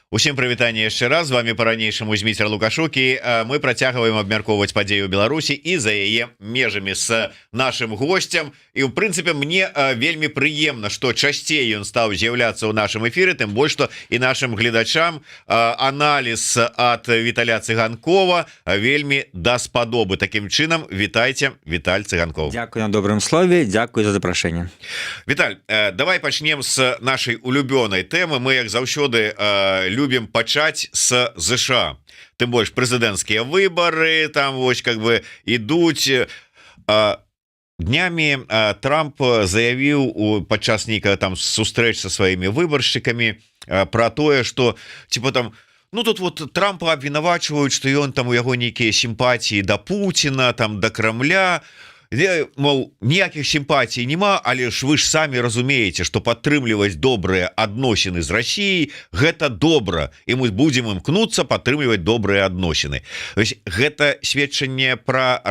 Усім прывітанне яшчэ раз, з вами по-ранейшаму Зміцер Лукашукі. Мы працягваем абмяркоўваць падзею Беларусі і за яе межамі з нашим гостцем. І ў прынцыпе мне вельмі прыемна, што часцей ён стаў з'яўляцца ў нашым эфіры, тым больш што і нашим гледачам аналіз ад Віталя Цыганкова вельмі даспадобы. Такім чынам, вітайце, Віталь Цыганков. Дякую на добрым слове, дзякую за запрашэнне. Віталь, давай пачнем з нашай улюбёнай тэмы. Мы як заўсёды любим пачаць с ЗША, тым больш прэзідэнцкія выборы там вось как бы ідуць. Днямі Трамп заявіў падчас нейкага там сустрэч са сваімі выбаршчыкамі про тое, что типа там ну тут вот Трампа абвінавачваюць, што ён там у яго нейкія сімпатіі да Пуціна, там да Крамля. Мол, ніякіх сімпатій нема, але ж вы ж самі разумееце, што падтрымліваць добрыя адносіны з Расіяй гэта добра, і мы будзем імкнуцца падтрымліваць добрыя адносіны. Гэта сведчанне пра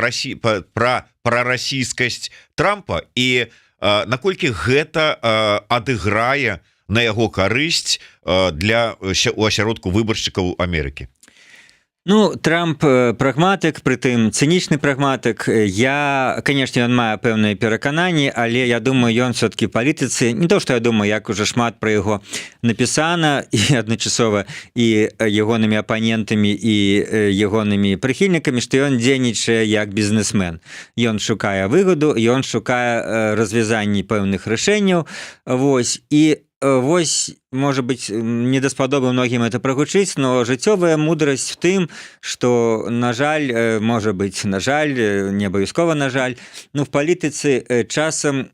расійскасць Трампа, і наколькі гэта адыграе на яго карысць для асяродку выбаршчыкаў Амерыкі. Ну, Трамп прагматык, прытым цынічны прагматык. Я, конечно, ён мае пэўныя перакананні, але я думаю, ён все-таки палітыцы, не то, што я думаю, як уже шмат пра яго напісана і адначасова і ягонымі апанентамі і ягонымі прыхільнікамі, што ён дзейнічае як бізнесмен. Ён шукае выгаду, ён шукае развязанні пэўных рашэнняў. Вось, і вось, можа быць, не даспадобы многім это прагучыць, но жыццёвая мудрасць в тым, што, на жаль, можа быць, на жаль, не абавязкова на жаль, ну, в палітыцы часам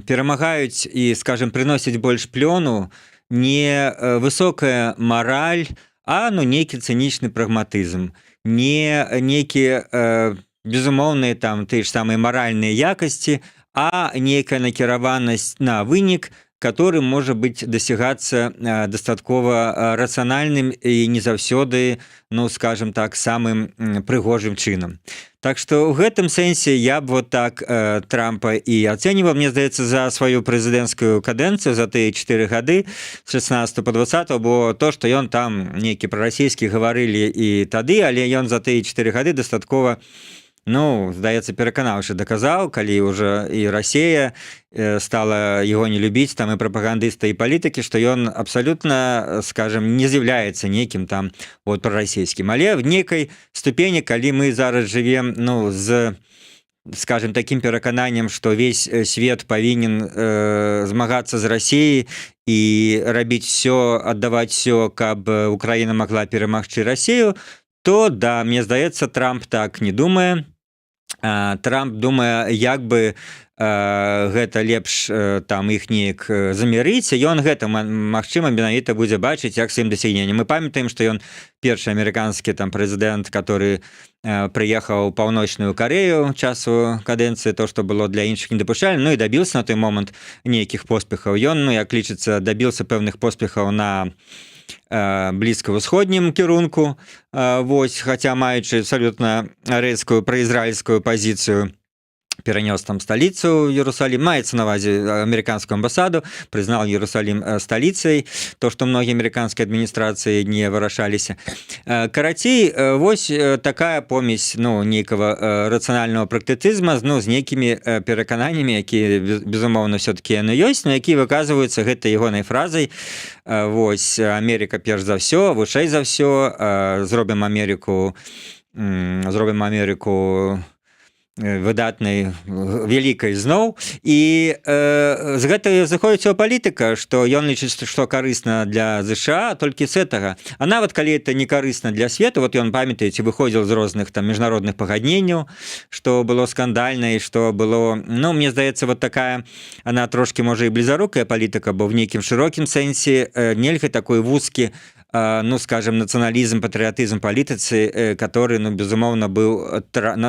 перамагаюць і, скажем, прыносяць больш плёну не высокая мараль, а, ну, нейкі цынічны прагматызм, не нейкія безумоўныя там тыя ж самыя маральныя якасці, а нейкая накіраванасць на вынік, который можа быць дасягацца дастаткова рацыянальным і не заўсёды, ну, скажем так, самым прыгожым чынам. Так што ў гэтым сэнсе я б вот так Трампа і ацэньваў, мне здаецца, за сваю прэзідэнцкую кадэнцыю, за тыя 4 гады з 16 по 20, бо то, што ён там нейкі прарасійскі гаварылі і тады, але ён за тыя 4 гады дастаткова, ну, здаецца, пераканаўшы даказаў, калі ўжо і Расія стала яго не любіць, там і прапагандыста, і палітыкі, што ён абсалютна, скажем, не з'яўляецца нейкім там вот прарасійскім. Але в нейкай ступені, калі мы зараз жывем, ну, з, скажем, таким перакананнем, што весь свет павінен змагацца з Расіяй і рабіць все, аддаваць все, каб Украіна магла перамагчы Расію, то, да, мне здаецца, Трамп так не думае. Трамп думае, як бы гэта лепш там іх неяк замірыць, ён гэта, магчыма, менавіта будзе бачыць як сваім дасягненнем. Мы памятаем, што ён першы амерыканскі там прэзідэнт, который прыехаў у Паўночную Карею часу кадэнцыі, то, што было для іншых недапушчальна, ну і дабіўся на той момант нейкіх поспехаў. Ён, ну, як лічыцца, дабіўся пэўных поспехаў на блізкавусходнім кірунку, вось, хаця маючы абсалютна рэзкую праізраільскую пазіцыю, перанёс там сталіцу Иерусалим, маецца на ўвазе амерыканскую амбасаду, прызнаў Иерусалим сталіцай, то, што многія амерыканскія адміністрацыі не вырашаліся. Карацей, вось такая помесь, ну, нейкага рацыянальнага практыцызма, ну, з нейкімі перакананнямі, якія, безумоўна, все-таки яны ёсць, но якія выказваюцца гэтай ягонай фразай. Вось, Амерыка перш за ўсё, вышэй за ўсё, зробім Амерыку выдатнай, вялікай зноў. І з гэтага заходзіць палітыка, што ён лічыць, што карысна для ЗША толькі з гэтага. А нават калі это не карысна для свету, вот ён, памятаеце, выходзіў з розных там міжнародных пагадненняў, што было скандальна і што было, ну, мне здаецца, вот такая, она трошки, можа, і блізарукая палітыка, бо в нейкім шырокім сэнсе нельга такой вузкі, ну, скажем, национализм, патриотизм палітыцы, который, ну, безумоўна, быў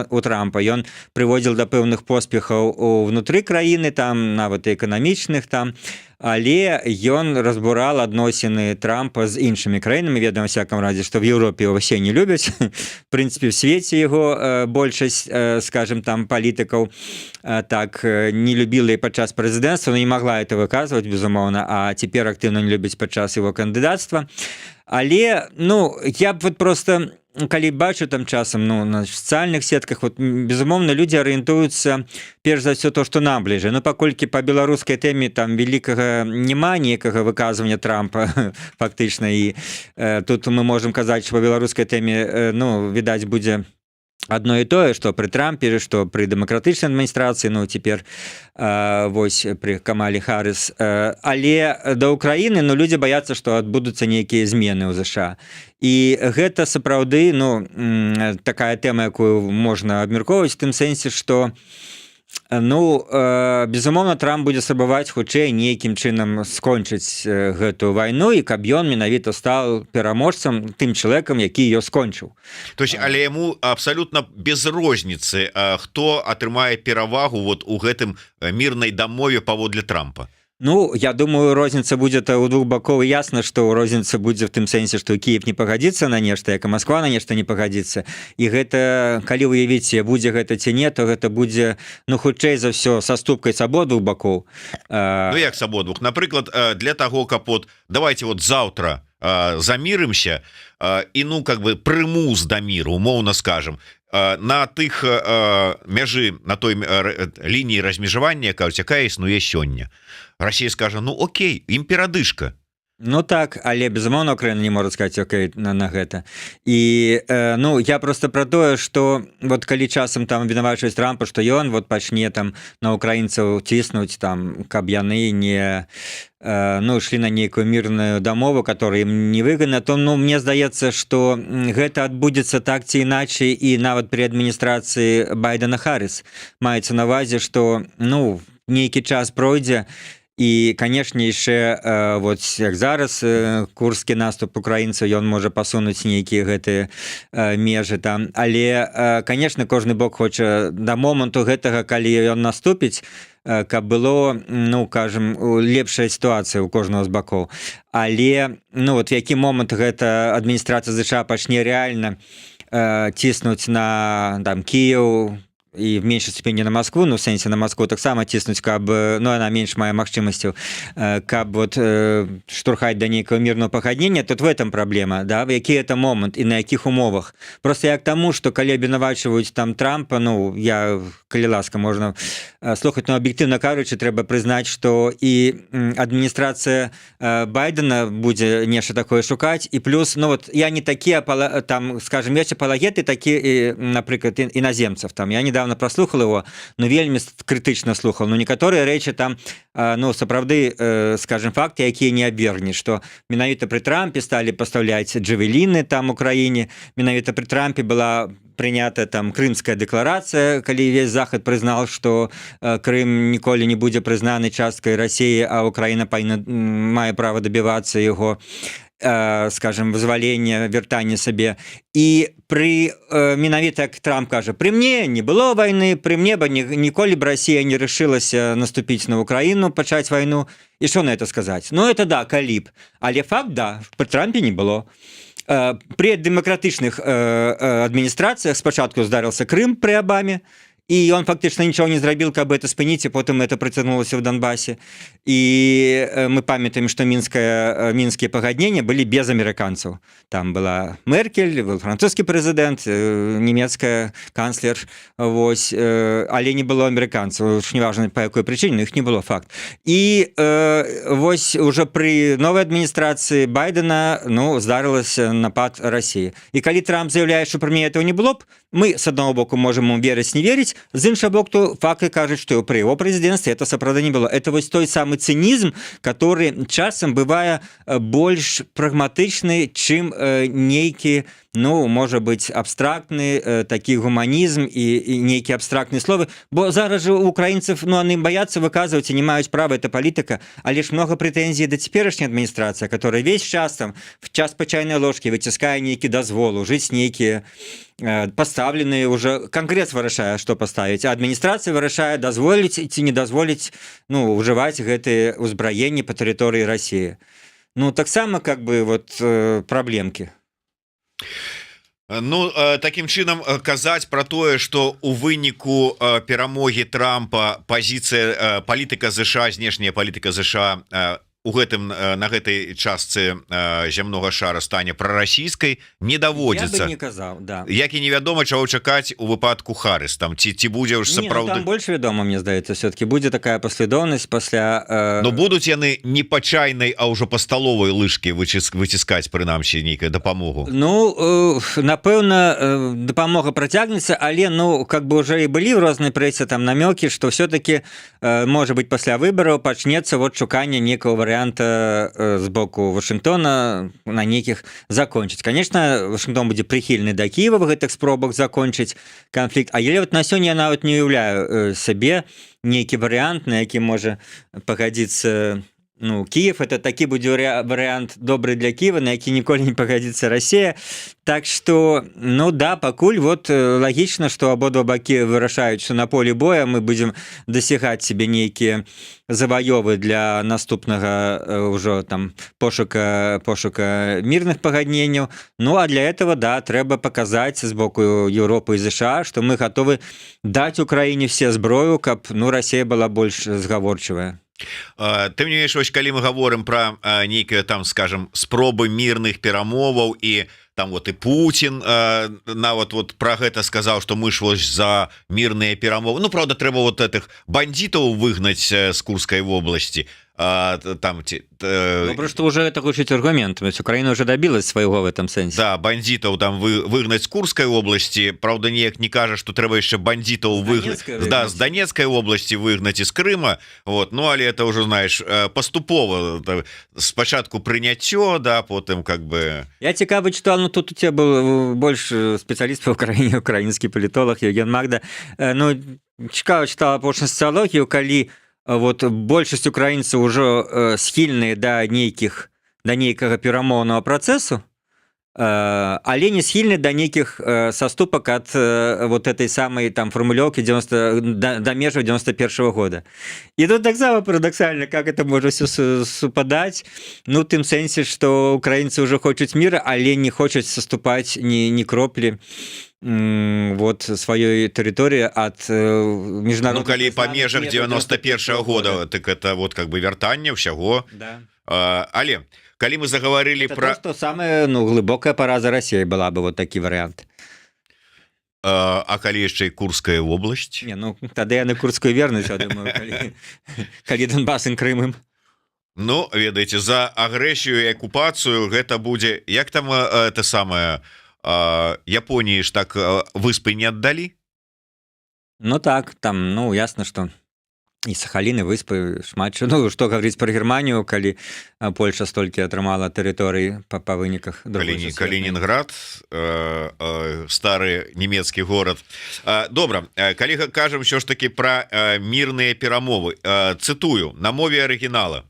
у Трампа. Ён прыводзіў да пэўных поспехаў внутры краіны, там, нават і эканамічных, там, але ён разбурал адносіны Трампа з іншымі краінамі, ведаем всяком разе, што в Еўропе его все не любяць, в прынцыпе в свеце яго большасць, скажем, там палітыкаў так не любіла і падчас прэзідэнцтва, но не могла это выказваць, безумоўна, а цяпер актыўна не любіць падчас его кандыдацтва. Але, ну, я б вот просто, калі бачу там часам, ну, на социальных сетках, вот, безумоўна, людзі арыентуюцца перш за ўсё то, што нам бліжэй. Ну, паколькі па беларускай тэме там великага няма некага выказвання Трампа фактычна, і тут мы можем казаць, што па беларускай тэме, ну, відаць, будзе одно і тое, што пры Трампе, што пры дэмакратычнай адміністрацыі, ну, цяпер вось пры Камалі Харрыс. Але да Украіны, ну, людзі баяцца, што адбудуцца нейкія змены ў ЗША. І гэта сапраўды, ну, такая тэма, якую можна абмяркоўваць в тым сэнсе, што ну, безумоўна, Трамп будзе спрабаваць хутчэй нейкім чынам скончыць гэтую вайну, і каб ён менавіта стаў пераможцам, тым чалавекам, які её скончыў. То есть, але яму абсолютно без розніцы, хто атрымае перавагу вот у гэтым мірнай дамове паводле Трампа. Ну, я думаю, розніца будзе то ў двух бакоў. Ясна, што розніца будзе в тым сэнсе, што Кіев не пагадзіцца на нешта, як і Масква на нешта не пагадзіцца. І гэта, калі уявіце, будзе гэта ці не, то гэта будзе, ну, хутчэй за ўсё, са ступкай з абодвух бакоў. Ну, як з абодвух? Напрыклад, для таго, каб вот, давайте вот заўтра замірымся і, ну, как бы прымус да міру, умоўна скажем, на тых мяжы, на той лініі размежавання, кажуць, якая існуе сёння. Россия скажа, ну окей, ім перадышка. Ну так, але безумоўна Украіна не можа сказаць окей на гэта. І ну я просто про тое, што вот калі часам там вінавачваюць Трампа, што ён вот пачне там на украінцаў ціснуць там, каб яны не ну ішлі на нейкую мірную дамову, которая ім не выгодна, то ну мне здаецца, што гэта адбудзецца так ці іначай, і нават пры адміністрацыі Байдена Харрыс. Маецца на ўвазе, што ну нейкі час пройдзе. І, канешне, яшчэ вот як зараз курскі наступ украінцаў, ён можа пасунуць нейкія гэтыя межы там. Але, канешне, кожны бок хоча да моманту гэтага, калі ён наступіць, каб было, ну, кажам, лепшая сітуацыя ў кожнага з бакоў. Але, ну, вот в які момант гэта адміністрацыя ЗША пачне рэальна ціснуць на там Кіеў, і в меншай степені на Москву, ну, в сэнсе на Москву таксама ціснуць, каб, ну, яна менш мае магчымасцяў, каб вот штурхаць да нейкага мірнага пагаднення, тут в этом праблема, да, в які это момант і на якіх умовах. Просто як таму, што калі абвінавачваюць там Трампа, ну, я, калі ласка, можна слухаць, но аб'ектыўна кажучы, трэба прызнаць, што і адміністрацыя Байдена будзе нешта такое шукаць, і плюс, ну, вот, я не такі, там, скажем, ёсць апалагеты такі, напрыклад, іназемцаў, там, я недавно прослухал его, но вельмі крытычна слухал, но некаторыя рэчы там, ну, сапраўды, скажем, факты, якія не абвергнеш, што менавіта пры Трампе сталі пастаўляць джавеліны там у краіне, менавіта пры Трампе была прынята там крымская дэкларацыя, калі весь Захад прызнаў, што Крым ніколі не будзе прызнаны часткай Расіі, а Украіна мае права дабівацца яго, скажем, вызвалення, вяртання сабе. І пры, менавіта, як Трамп кажа, пры мне не было вайны, пры мне бы ніколі б Расія не рашылася наступіць на Украіну, пачаць вайну. І што на это сказаць? Ну, это да, калі б. Але факт, да, пры Трампе не было. При дэмакратычных адміністрацыях спачатку здарыўся Крым пры Абаме, і он фактычна нічого не зрабіў, каб это спыніць, і потым это працягнулася ў Донбасе. І мы памятаем, што мінскія пагаднення былі без амерыканцаў. Там была Меркель, был французскі прэзідэнт, нямецкая канцлер, вось, але не было амерыканцаў, уж неважна па якой прычыне, но іх не было, факт. І вось уже пры новай адміністрацыі Байдена, ну, здарылася напад Расіі. І калі Трамп заявляе, што пры мне этого не было б, мы, с одного боку, можем верить, не верить, з іншого боку, факты кажут, что при его президентстве это сапраўды не было. Это вот той самый цинизм, который часам бывае больш прагматычны, чым нейкі ну можа быць абстрактны такі гуманізм і нейкія абстрактныя словы, бо зараз жа украінцев, ну яны баяцца выказваць і не маюць права, это палітыка, але ж много прэтэнзій да цяперашняй адміністрацыі, которая весь час там в час па чайнай ложкі выціскае нейкі дазвол, ужыць нейкія поставленные уже конгресс вырашае, что поставить, а администрация вырашае дазволіць ці не дазволіць, ну ужываць гэтые узбраенні по тэрыторыі России. Ну таксама как бы вот праблемки. Ну таким чынам казаць про тое, что у выніку перамогі Трампа пазіцыя палітыка ЗША, знешняя палітыка ЗША у гэтым на гэтай частцы зямнога шара стане прарасійскай, не даводзіцца. Я бы не казаў, да. Як і невядома, чаго чакаць у выпадку Харрис, там ці будзе ўж сапраўды. Там больш вядома, мне здаецца, все-таки будзе такая паслядоўнасць пасля Но будуць яны не па чайнай, а ўжо па сталовай лыжкі выціскаць прынамсі нейкую дапамогу. Ну напэўна дапамога працягнецца, але ну как бы уже і былі ў рознай прэсе там намёкі, што все-таки можа быть пасля выбараў пачнецца вот шуканне некого варианта с боку Вашингтона на нейкіх закончыць. Конечно, Вашингтон будзе прыхільны да Кіева в гэтых спробах закончыць канфлікт, але вот на сёння я нават не уяўляю сабе нейкі варыянт, на які можа пагадзіцца ну Киев, это такі будзе варыянт добры для Киева, на які ніколі не пагадзіцца Россия. Так что ну да, пакуль вот лагічна, что абодва бакі вырашаюць, что на поле боя мы будем дасягаць себе нейкія заваёвы для наступнага ўжо там пошука мірных пагадненняў. Ну а для этого да, трэба показаць з боку Еўропы і ЗША, что мы готовы даць Украіне все зброю, каб ну Россия была больш згаворчывая. Ты мне вось калі мы гаворым про нейкія там скажем спробы мірных перамоваў і там вот і Путин нават вот про гэта сказаў, что мы ж вось за мірныя перамовы. Ну правда трэба вот этих бандитаў выгнаць з Курскай вобласці. Там просто уже это гучыць аргумент, Украина уже добилась своего в этом сэнсе. Да, бандитаў там выгнаць з Курскай области, правда неяк не кажа, что трэба яшчэ бандитаў выгнаць да, з Донецкай области выгнаць из Крыма. Вот, ну але это уже знаешь поступова, спачатку прыняццё, да, потым как бы. Я цікавы читал, ну тут у тебя был больш специалист по Украине, украинский политолог Евген Магда. Ну цікава читала апошнюю сацыялогію, калі вот большасць украінцаў ужо схільныя да нейкага перамоўнага працэсу, але не схільны да нейкіх саступак ад вот этой самой там формулёўкі до межаў 91-го года. І тут таксама парадоксальна, как это можа все супадаць, ну тым сэнсе, што украінцы ўжо хочуць міра, але не хочуць саступаць ні кроплі вот сваёй тэрыторыі ад міжнародных. Ну калі па межах 91-го года, так это вот как бы вяртанне ўсяго. Да. Але калі мы заговорили про то самая ну глыбокая параза России была бы вот такі вариант. А калі яшчэ і Курская вобласць? Не, ну тады яны Курскую вернуць, я думаю, калі Донбас і Крым ім. Ну ведаеце, за агрэсію і акупацыю гэта будзе як там это самае Японіі ж так выспы не аддалі? Ну так, там ну ясно, что і Сахалін, і выспы шмат. Ну што гаварыць про Германію, калі Польша столькі атрымала тэрыторыі па выніках. Калінінград, стары нямецкі горад. Добра, калі кажам ўсё ж таки про мірныя перамовы, цытую на мове арыгінала.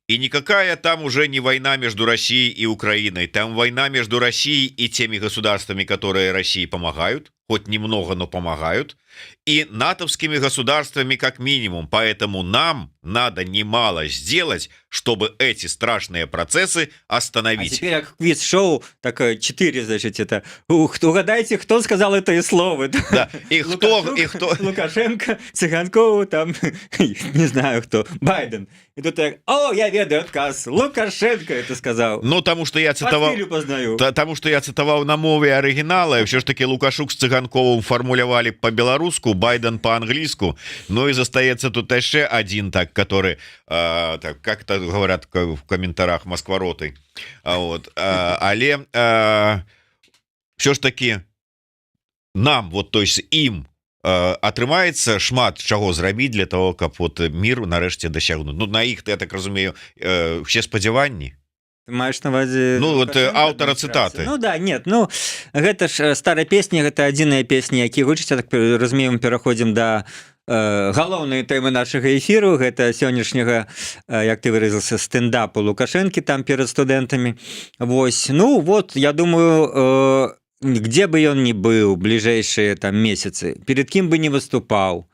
И никакая там уже не война между Россией и Украиной, там война между Россией и теми государствами, которые России помогают, хоть немного, но помогают, и натовскими государствами как минимум. Поэтому нам надо немало сделать, чтобы эти страшные процессы остановить. А теперь как квиз-шоу, такое 4, значит, это угадайте, кто сказал это слово. Да, и кто... Лукашенко, Цыганков, там, не знаю кто, Байден. И тут так, о, я ведаю отказ, Лукашенко это сказал. Ну, потому что я цитовал... Потому что я цитовал на мове оригинала, и все ж таки Лукашук с Цыганковым формулировали по-белоруску, Байден по-английску, ну и застаецца тут еще один, так, который, так, как это говорят в комментариях, москвороты. Вот, але все ж таки нам, вот, то есть им атрымаецца шмат чаго зрабіць для того, каб вот мир нарэшце дасягнуць. Ну на іх, я так разумею, все спадзяванні. Ты маеш на увазе Ну, вот, Лукашенко аўтара адміністрацыі? цытаты. Ну да, нет, ну гэта ж старая песня, гэта адзіная песня, які гучыць, я так разумеем, пераходзім да галоўнай тэмы нашага эфіру, гэта сённяшняга, як ты выразіўся, стэндапу Лукашэнкі там перад студэнтамі. Вось, ну вот, я думаю, где бы ён ни быў бліжэйшыя там месяцы, перед кім бы не выступаў,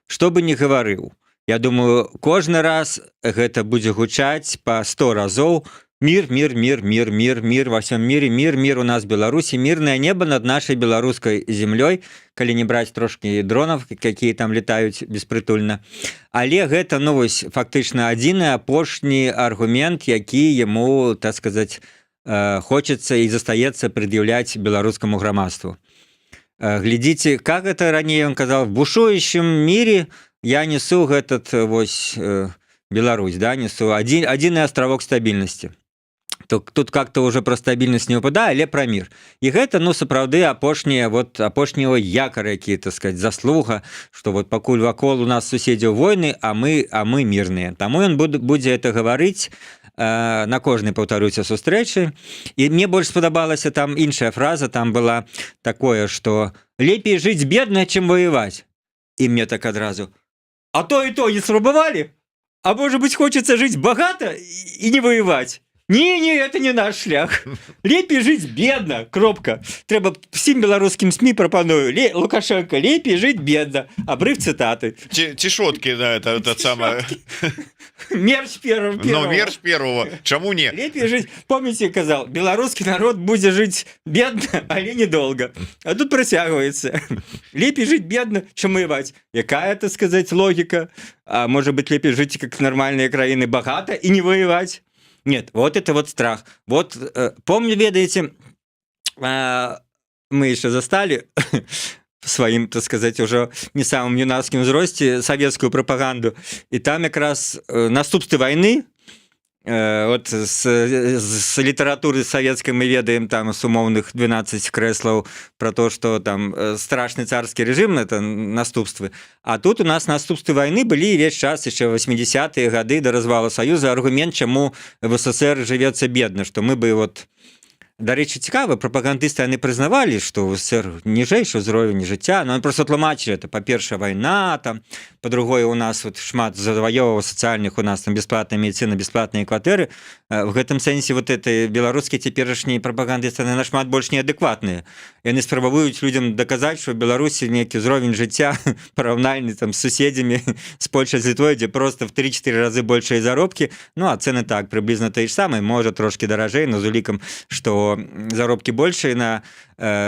што бы не гаварыў, я думаю, кожны раз гэта будзе гучаць па 100 разоў: мир, мир, мир, мир, мир, мир во всем мире, мир, мир у нас в Беларуси, мирное небо над нашей беларускай землей, калі не браць трошки дронов, какие там летаюць беспрытульна. Але гэта, ну вось, фактычна адзіны апошні аргумент, які яму, так сказать, хочется и застаецца предъявлять беларускаму грамадству. Глядите, как это ранее он казал, в бушующем мире я несу этот вось Беларусь, да, несу один островок стабильности. Тут как-то уже про стабильность не выпадае, але про мир. И гэта, ну, сапраўды апошнего якора, які, так сказать, заслуга, что вот пакуль вакол у нас суседзяў войны, а мы мирные. Таму ён будзе это гаварыць на кожнай, паўтаруся, сустрэчы. І мне больш спадабалася там іншая фраза, там была такое, что лепей жыць бедна, чым воевать. И мне так адразу: а то и то не спрабавалі? А может быть, хочется жить богато и не воевать? Не, это не наш шлях. Лепей жить бедно, кропка. Трэба всім беларускім СМИ прапаную. Лукашенко, лепей жить бедно. Обрыв цитаты. Тишотки, да, это самое. Мерч первого. Ну, мерч первого. Чему не? Лепей жить, помните, казал, белорусский народ будет жить бедно, але недолго. А тут просягивается. Лепей жить бедно, чем воевать. Якая, так сказать, логика? А может быть, лепей жить, как нормальные краины, богато и не воевать? Нет, вот это вот страх. Вот, помню, ведаете, мы еще застали в своим, так сказать, уже не самым юнацким взросте советскую пропаганду. И там как раз наступствы войны, вот с литературы советской мы ведаем там с умовных 12 крэслаў про то, что там страшный царский режим, это наступствы. А тут у нас наступствы войны были весь час, еще 80-е годы до развала Союза, аргумент, чему в СССР живется бедно, что мы бы вот... Дарэчы, цікава, прапагандысты яны прызнавалі, што ў СССР ніжэйшы ўзровень жыцця, но просто тлумачылі, это па-першае вайна, там, па-другое, у нас вот шмат заваёваў сацыяльных, у нас там бясплатная медыцына, бясплатныя кватэры. В гэтым сэнсе вот это беларускія цяперашнія прапагандысты яны нашмат больш неадэкватныя. Яны спрабуюць людзям даказаць, што ў Беларусі нейкі ўзровень жыцця параўнальны там з суседзямі, з Польшай, з Літвой, дзе просто в 3-4 разы большыя заробкі, ну а цэны так прыблізна тыя ж самыя, можа трошкі даражэй, но з улікам, што заробкі большыя на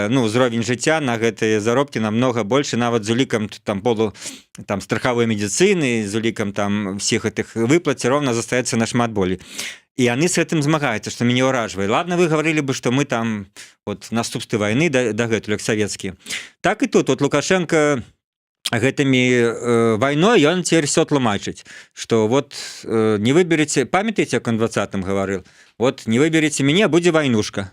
ну, ўзровень жыцця на гэтыя заробкі намнога больше, нават з улікам там полу там страхавой медыцыны, з улікам там всіх гэтых выплат ровно застаецца нашмат болей. И они с этим змагаюцца, што мяне ўражвае. Ладно, вы говорили бы, что мы там вот наступствы войны дагэтуль, як савецкія. Так и тут вот Лукашенко гэтымі вайной ён цяпер всё тлумачыць, што вот не выберете, памятаеце, як он 20-м гаварыў, вот не выберете мяне, будзе войнушка.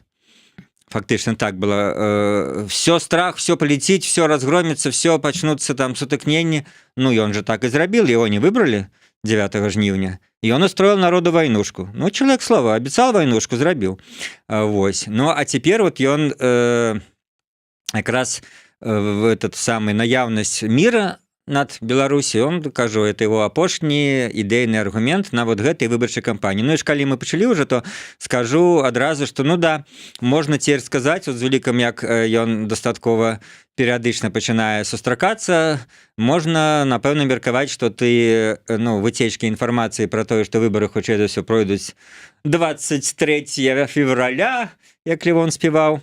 Фактично так было. Все страх, все полетит, все разгромится, все пачнуцца там сутыкненні. Ну, ён же так и зрабіл, его не выбрали 9 жніўня. И он устроил народу войнушку. Ну, человек слова, обещал войнушку, зрабіў. Вось. Ну, а теперь вот он как раз в этот самый наявность мира над Беларусью, он, кажу, это его апошні ідэйны аргумент на вот гэтай выбарчай кампаніі. Ну і ж калі мы пачалі ўжо, то скажу адразу, што ну да, можна цяпер сказаць, вот з улікам, як ён дастаткова перыядычна пачынае сустракацца, можна, напэўна, меркаваць, што ты, ну, выцечкі інфармацыі пра тое, што выбары, хутчэй за ўсё, пройдуць 23 февраля, як Левон спеваў,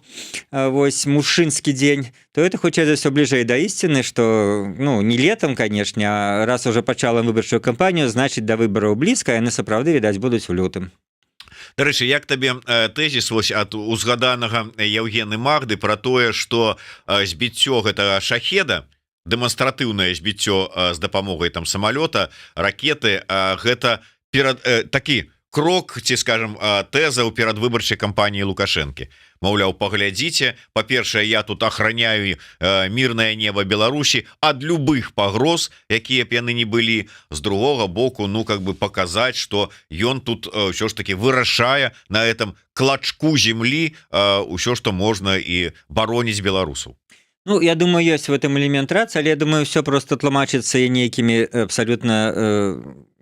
вось, мужчынскі дзень, то это хутчэй за ўсё бліжэй да ісціны, што, ну, не летом, канешне, а раз уже пачала выбарчую кампанію, значыць, да выбараў блізка, яны сапраўды, відаць, будуць у лютым. Дарэчы, як табе тэзіс вось ад узгаданага Яўгены Магды пра тое, што збіццё гэтага шахеда, дэманстратыўнае збіццё з дапамогай там самалёта, ракеты, гэта такі крок ці скажем тэза ў перадвыбарчай кампаніі Лукашэнкі. Маўляў, паглядзіце, па-першае, я тут ахраняю мірнае неба Беларусі ад любых пагроз, якія б яны не былі. З другога боку, ну как бы паказаць, што ён тут ўсё ж таки вырашае на этом клачку землі ўсё, што можна і бароніць беларусаў. Ну, я думаю, ёсць в этом элемент рацыі, але я думаю, все просто тлумачыцца нейкімі абсалютна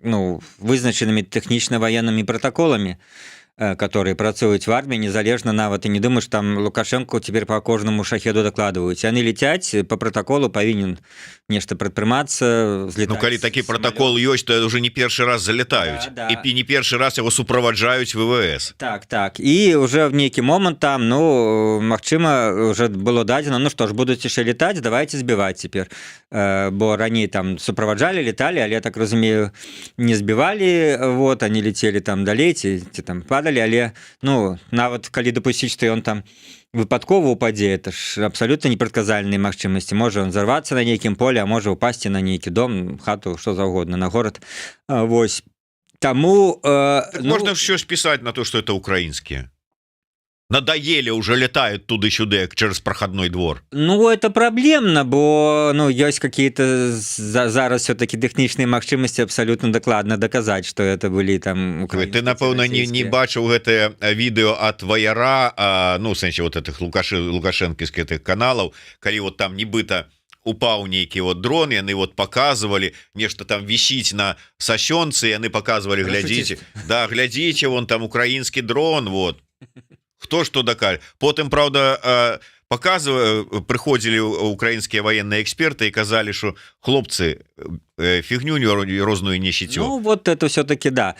ну, вызначанымі тэхнічна-ваеннымі протаколамі, которые працуюць в армии, незалежна нават, и не думаю, что там Лукашенко теперь по кожнаму шахеду докладываюць. Яны летяць, по протоколу павінен нешта прадпрымацца, злетаць. Ну, калі такі протокол ёсць, то уже не першы раз залетаюць. Да. І не першы раз яго суправаджаюць ВВС. Так. І уже в нейкі момант там, ну, магчыма, уже было дадзена, ну што ж, будуць яшчэ летаць, давайте збіваць цяпер. Бо раней там суправаджалі, леталі, але, я так разумею, не збівалі, вот, они летели там далей, ці там падалі, але, ну, нават калі дапусціць, што ён там выпадкова упадзе, это ж абсалютна непрадказальныя магчымасці. Можа ён зарвацца на нейкім поле, а можа упасці на нейкі дом, хату, што заўгодна, на горад. Вось. Таму... Можна ўсё спісаць на то, што это украінскія. Надоели, уже летают туды-сюды через проходной двор. Ну, это проблемно, бо ну, есть какие-то зараз все-таки технічныя магчымасці абсолютно докладно доказать, что это были там украинские. Ты, напэўна, не бачыў гэтае відэо от Ваяра, ну, в сэнсе вот этих лукашэнківскіх этих каналаў, калі вот там нібыта упаў нейкі вот дрон, яны вот показывали, нешта там висіць на сасёнцы, яны показывали, глядзіце, да, глядзіце, вон там украінскі дрон, вот. Хто што дакаль. Потым, правда, прыходзілі украінскія военные эксперты і казалі, што хлопцы фігню розную несіцё. Ну, вот это все-таки да,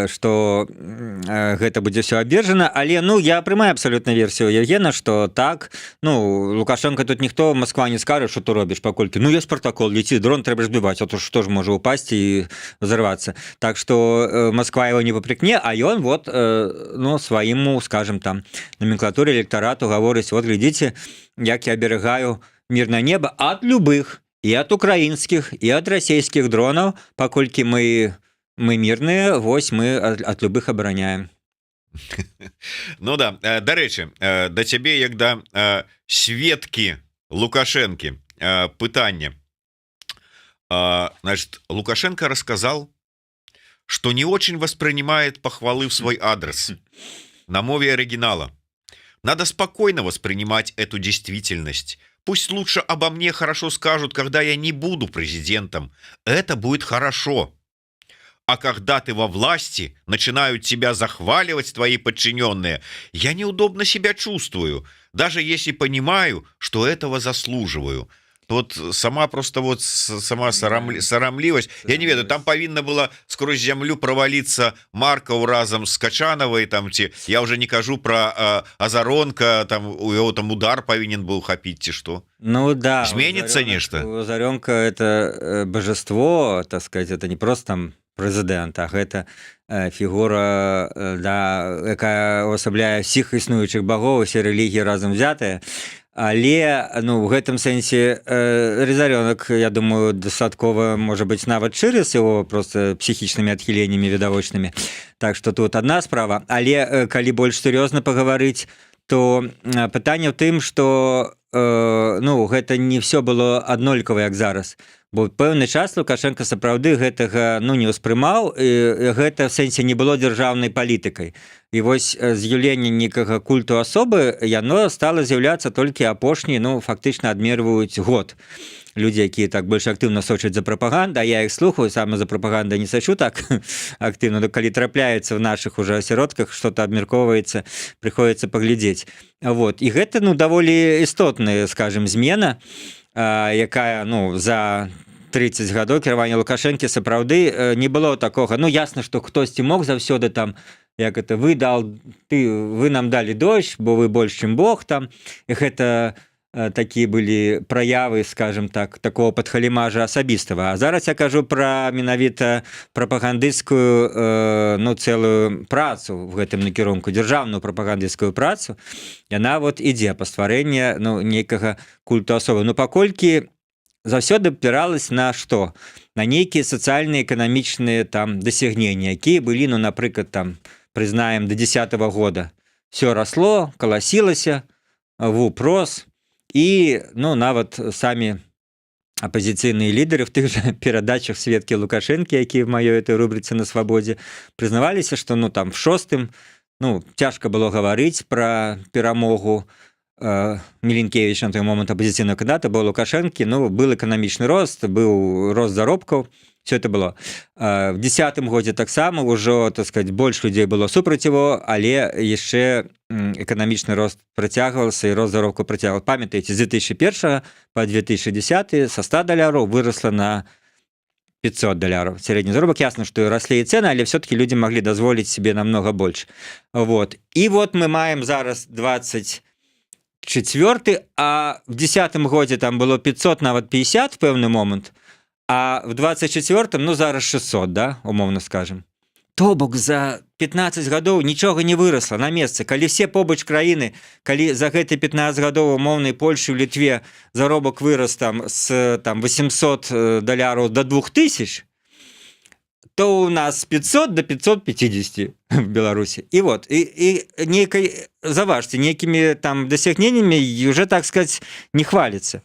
что гэта будзе все абвержана, але, ну, я прымаю абсолютно версію Евгена, что так, ну, Лукашенко тут ніхто, Москва не скажа, что ты робіш, паколькі, ну, есть протокол, лети, дрон трэба збіваць, а то что ж можа упасть и взорваться. Так что Москва его не попрекне, а ён вот, ну, сваіму, скажем, там, номенклатуре электорату гаворыць, вот, глядите, як я оберегаю мирное небо от любых, и от украинских, и от российских дронов, паколькі мы мирные, вось мы от любых обороняем. Ну да, дарэчы, да цябе, як да сведкі Лукашэнкі, пытанне. Значит, Лукашенко рассказал, что не очень воспринимает похвалы в свой адрес на мове оригинала. Надо спокойно воспринимать эту действительность. Пусть лучше обо мне хорошо скажут, когда я не буду президентом. Это будет хорошо. А когда ты во власти, начинают тебя захваливать твои подчиненные, я неудобно себя чувствую, даже если понимаю, что этого заслуживаю. Вот сама просто вот сама сарамлівасць. Я не ведаю, там павінна было скрозь зямлю провалиться Маркаў разом с Качановой, там ці я уже не кажу про Азаронка, там у яго там удар павінен был хапіць ці что. Ну да. Изменится нешта. Азарёнка это божество, так сказать, это не просто там президент, а гэта фігура, да, якая уасабляе всіх існуючых багоў, усе рэлігіі разам взятыя. Але, ну, в гэтым сэнсе Рызарёнак, я думаю, дастаткова, можа быць, нават шчыры з яго просто псіхічнымі адхіленнямі відавочнымі. Так што тут адна справа. Але калі больш сур'ёзна пагаварыць, то пытанне ў тым, што ну, гэта не все было аднолькава, як зараз. Бо пэўны час Лукашенко сапраўды гэтага ну, не ўспрымаў, і гэта в сэнсе не было дзяржаўнай палітыкай. І вось з'яўленне некага культу асобы, яно стала з'яўляцца толькі апошні, ну, фактычна адмерваюць год. Людзі, якія так больш актыўна сочаць за прапагандай, а я іх слухаю, сама за прапагандай не сачу так актыўна, но калі трапляецца в наших уже асяродках, что-то абмяркоўваецца, прыходзіцца паглядзець. Вот. І гэта, ну, даволі істотная, скажем, змена, якая, ну, за 30 гадоў кіравання Лукашэнкі сапраўды не было такога. Ну, ясна, што хтосьці мог заўсёды там, як это, вы нам далі дождь, бо вы больш, чым Бог там. І гэта такія былі праявы, скажем так, такого падхалімажа асабістага. А зараз я кажу пра менавіта прапагандысцкую, ну, цэлую працу в гэтым накірунку, дзяржаўную прапагандысцкую працу. Яна вот ідзе па стварэнне, ну, нейкага культу асобы. Ну, паколькі заўсёды абпіралась на што? На нейкія сацыяльна-эканамічныя там дасягнення, якія былі, ну, напрыклад, там, прызнаем, до 10-го года. Все росло, каласілася, вупрос, і, ну, нават самі апозіцыйныя лідары в тых жа перадачах Светкі Лукашэнкі, які в маёй этой рубрицы на свабодзе, прызнаваліся, што, ну, там, в 6-м, ну, цяжка было гаварыць пра перамогу Міленкевіча на той момент апозіцыйнага кандидата, бо Лукашэнкі, ну, был эканамічны рост, быў рост заробкаў, все это было. В 10-м годзе таксама ўжо, так сказать, больш людзей было супраць его, але яшчэ эканамічны рост працягваўся і рост заробку працягваў. Памятаеце, з 2001 по 2010 со 100 доляраў выросла на 500 доляраў. Сярэдні заробак, ясна, што і раслі і цэны, але все-таки людзі маглі дазволіць себе намного больш. Вот. І вот мы маем зараз 24, а в 10-м годзе там было 500, нават 50 в пэўны момент, а в 24-м, ну, зараз 600, да, умоўна скажем. То бок за 15 гадоў нічога не вырасла на месцы. Калі все побач краіны, калі за гэты 15 гадоў умоўнай Польшы, ў Літве заробак вырас там з там, 800 доляраў до 2000, то у нас 500 до 550 в Беларусі. І вот, і нейкай, заважце, нейкімі там дасягненнямі уже, так сказать, не хваліцца.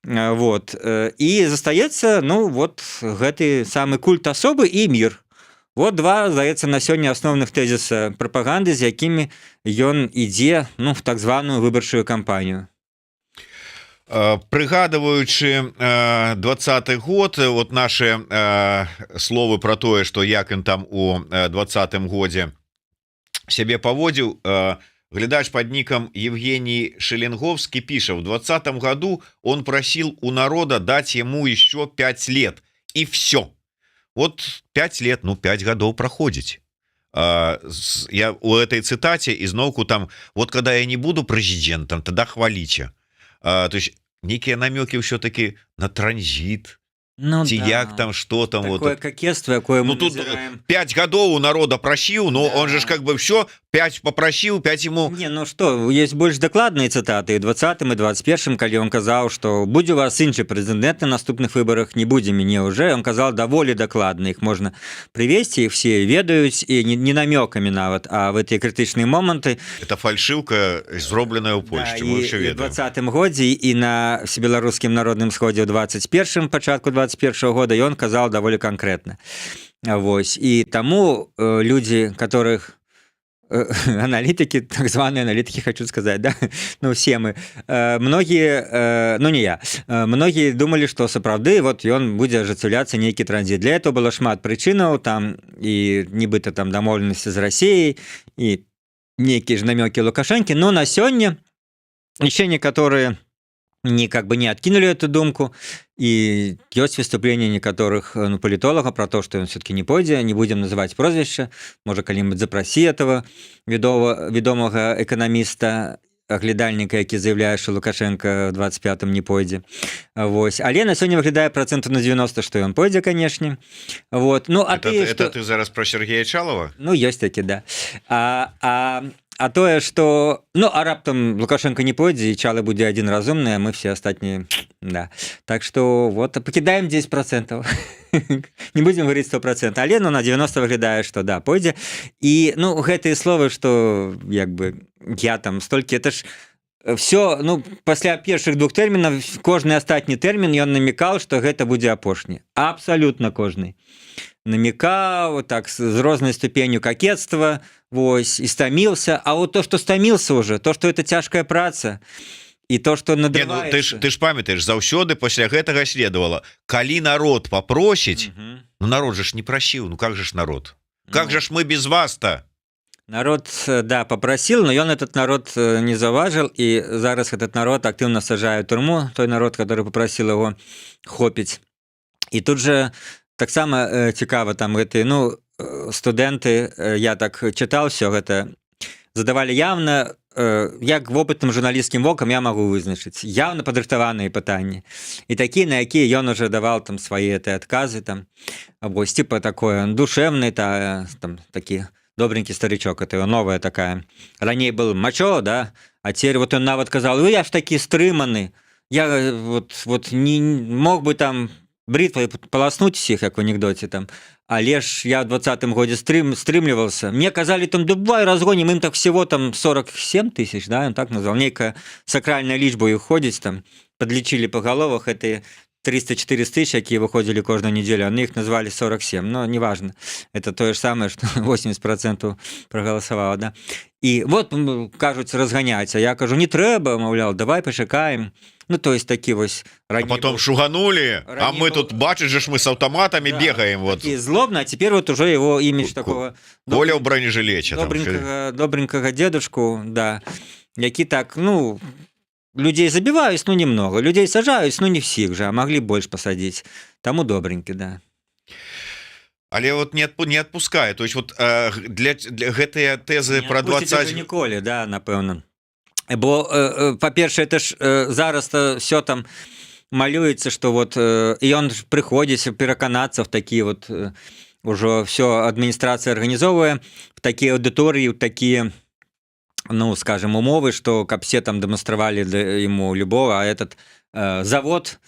Вот. І застаецца, ну, вот гэты самы культ асобы і мір. Вот два, здаецца, на сёння асноўных тэзіса прапаганды, з якімі ён ідзе, ну, в так званую выбарчую кампанію. Прыгадываючы 20-й год, вот наши словы про тое, что як ён там у 20-м годзе сябе паводзіў, глядач под ником Евгений Шеленговский пишет: в 20-м году он просил у народа дать ему еще 5 лет, и все. Вот 5 лет, ну 5 годов проходить. Я у этой цитате изноўку там: вот когда я не буду президентом, тогда хвалите. То есть некие намеки все-таки на транзит, Ну, ці да. як там, что там. Такое вот. кокетство, якое мы Ну тут назираем. 5 годов у народа просил, но Да. он же ж как бы все, 5 попросил, 5 ему... Не, ну что, есть больш дакладныя цытаты і 20-м і 21-м, калі он казаў, што будзе у вас іншы прэзідэнт на наступных выбарах, не будзе мяне уже. Он казаў даволі дакладна, іх можна прывесці, іх все ведаюць, і не намёкамі нават, а в эти крытычныя моманты. Это фальшивка, зробленная ў Польшчы, мы ўсё і в ведаем. 20-м годзе і на всебеларускім народным сходзе ў 21-м, пачатку 21-го года, ён казаў даволі канкрэтна. Вось. І таму людзі, которых аналітыкі, так званыя аналітыкі, хочу сказаць, да? Ну, все мы. Многія, ну не я, многія думалі, што сапраўды вот ён будзе ажыццяўляцца нейкі транзіт. Для этого было шмат прычынаў, там і нібыта там дамоўленасці з Расіяй, і нейкія ж намёкі Лукашэнкі, но на сёння яшчэ некаторыя как бы не откинули эту думку, и есть выступление некоторых политологов про то, что он все-таки не пойдзе, не будем называть прозвище, может, калі-нибудь запроси этого ведомого экономиста, оглядальника, які заявляе, что Лукашенко в 25-м не пойдзе. Вось. Але на сёння выглядае процентов на 90, что он пойдзе, конечно. Вот. Ну, Это ты зараз про Сергея Чалова? Ну, есть таки, да. А тое, што... Ну, а раптам Лукашенко не пойдзе, і Чалы будзе адзін разумны, а мы все астатнія... Да. Так што, вот, пакідаем 10%. Не будзем говорить 100%. Але, ну, на 90 выглядае, што, да, пойдзе. І, ну, гэтыя словы, што, як бы, я там столькі... Это ж все, ну, пасля першых двух тэрмінаў, кожны астатні тэрмін, ён намекаў, што гэта будзе апошні. Абсалютна кожны. Намекаў, так, з рознай ступенью кокетства, вось, і стаміўся. А вот то, што стаміўся уже, то, што это цяжкая праца, і то, што надрываецца... Ну, ты ж памятаеш, заўсёды пасля гэтага следовало, калі народ попросіць, ну, народ же ж не просіў, ну, как же ж народ? Как же ж мы без вас-то? Народ, да, попросил, но он этот народ не заважил, и зараз этот народ активно сажает в тюрьму, той народ, который попросил его хопить. И тут же так само цікаво, там гэты, ну, студенты, я так читал все гэта, задавали явно, як вопытным журналісцкім вокам я могу вызначыць, явно падрыхтаваныя пытанні. І такія, на якія ён уже давал там свои эти отказы, там, вось, типа такое, душевный, там, такі, добренький старичок, это новая такая. Раней был мачо, да, а теперь вот он нават казал: я ж такі стрыманы, Я вот не мог бы там бритвой полоснуть всех, как в анекдоте там, але ж я в 20-м годзе стрымлівался. Мне казали там, давай разгоним, им так всего там 47 тысяч, да, он так назвал, некая сакральная лічба их ходить там, подлечили по головах, это 300-400 тысяч, якія выходили каждую неделю, они их назвали 47, но неважно, это то же самое, что 80% проголосовало, да. И вот, кажется, разгоняется, я кажу, не трэба, мовлял, давай пошукаем. Ну, то есть такі вось а потом шуганули, а мы тут бачишь же мы с автоматами бегаем вот злобно, а теперь вот уже его имидж такого Коля в бронежилете добренького дедушку, да, які так, ну, людей забиваюсь, ну, немного, людей сажаюсь, ну, не всех же, а могли больше посадить, тому добренький, да. Але вот не отпускает, то есть вот для гэтыя тэзы про 20 ніколі, да, напэўна. Бо па-першае, это ж зараз все там малюецца, што вот ён прыходзіць пераканацца в такі вот ужо все адміністрацыя арганізоўвае в такія аўдыторыі, такія, ну, скажем, умовы, што каб все там дэманстравалі ему любого, а этот завод,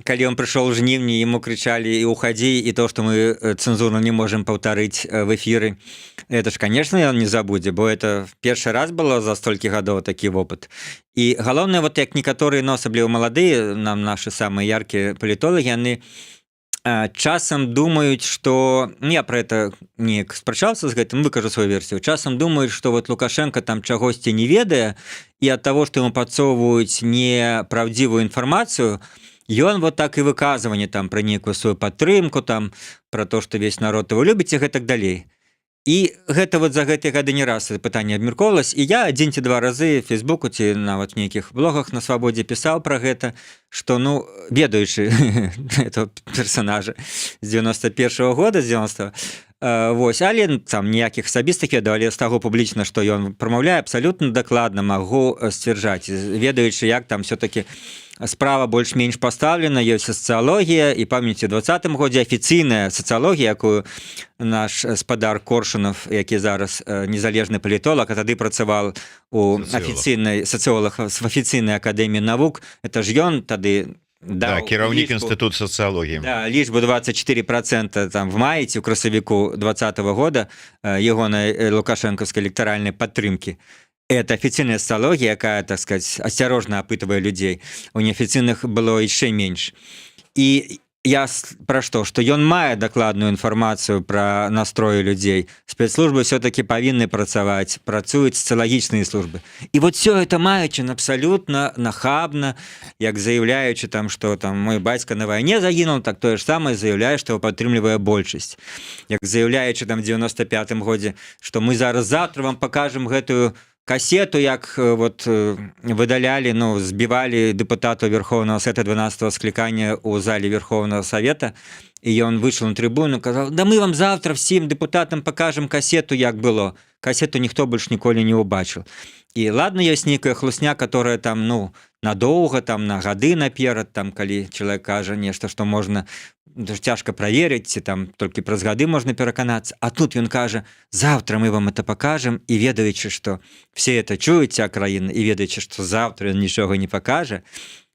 калі он пришел в жніўні, ему кричали и уходи, и то, что мы цензурно не можем повторить в эфиры, это ж, конечно, он не забудзе, бо это першы раз было за столькі гадоў такі опыт. И галоўнае, вот як некаторыя, но асабліва маладыя, нам наши самые яркие палітолаги, яны часам думаюць, что, ну, я про это неяк спрачаўся з гэтым, выкажу свою версію, часам думаюць, что вот Лукашенко там чагосьці не ведае, и от того, что ему подсовываюць неправдзівую информацию, ён вот так і выказванне там пра нейкую сваю падтрымку, там пра то, што весь народ его любіць і гэтак далей. І гэта вот за гэтыя гады не раз пытанне абмяркоўвалось, і я 1 ці 2 разы в Фейсбуку ці нават в нейкіх блогах на Свабодзе пісаў пра гэта, што, ну, ведаючы этого персонажа з 91-го года, з 90-го, вось, але там ніякіх асабістых ведаў, але з таго публічна, што ён прамаўляе, абсалютна дакладна магу сцвярджаць, ведаючы, як там все-таки справа больш-менш пастаўлена, ёсць сацыялогія, і памяці ў 20-м годзе афіцыйная сацыялогія, якую наш спадар Коршунов, які зараз незалежны палітолог, а тады працаваў у афіцыйнай сацыолог в афіцыйнай акадэміі навук, это ж ён тады да, кіраўнік інстытут сацыялогіі. Да, лічбу 24% там в маі ці ў красавіку 20-го года ягонай лукашэнкаўскай электаральнай падтрымкі. Это официальная социология, якая, так сказать, осторожно опытывая людей. У неофициальных было еще меньше. И я про что? Что ён мае докладную информацию про настрои людей. Спецслужбы все-таки повинны працаваць, працуюць социологичные службы. И вот все это маючи абсолютно нахабно, як заявляючи там, что там мой бацька на войне загинул, так то же самое заявляю, что его падтрымлівае большасць. Як заявляючи там в 95-м годзе, что мы зараз завтра вам покажем гэтую кассету, як вот выдалялі, ну, збівалі дэпутату Верховного Совета 12-го склікання у зале Верховного Совета, і ён выйшаў на трибуну, казаў, да мы вам завтра всім дэпутатам покажем кассету, як было. Кассету ніхто больш ніколі не ўбачыў. І ладно, ёсць нейкая хлусня, которая там, ну, надоўга, там, на гады наперад, там, калі чалавек кажа нешта, што можна цяжка праверыць, ці там толькі праз гады можна пераканацца, а тут ён кажа, завтра мы вам это покажем, і ведаючы, што все это чуюць, ця краіна, і ведаючы, што завтра ён нічога не пакажа,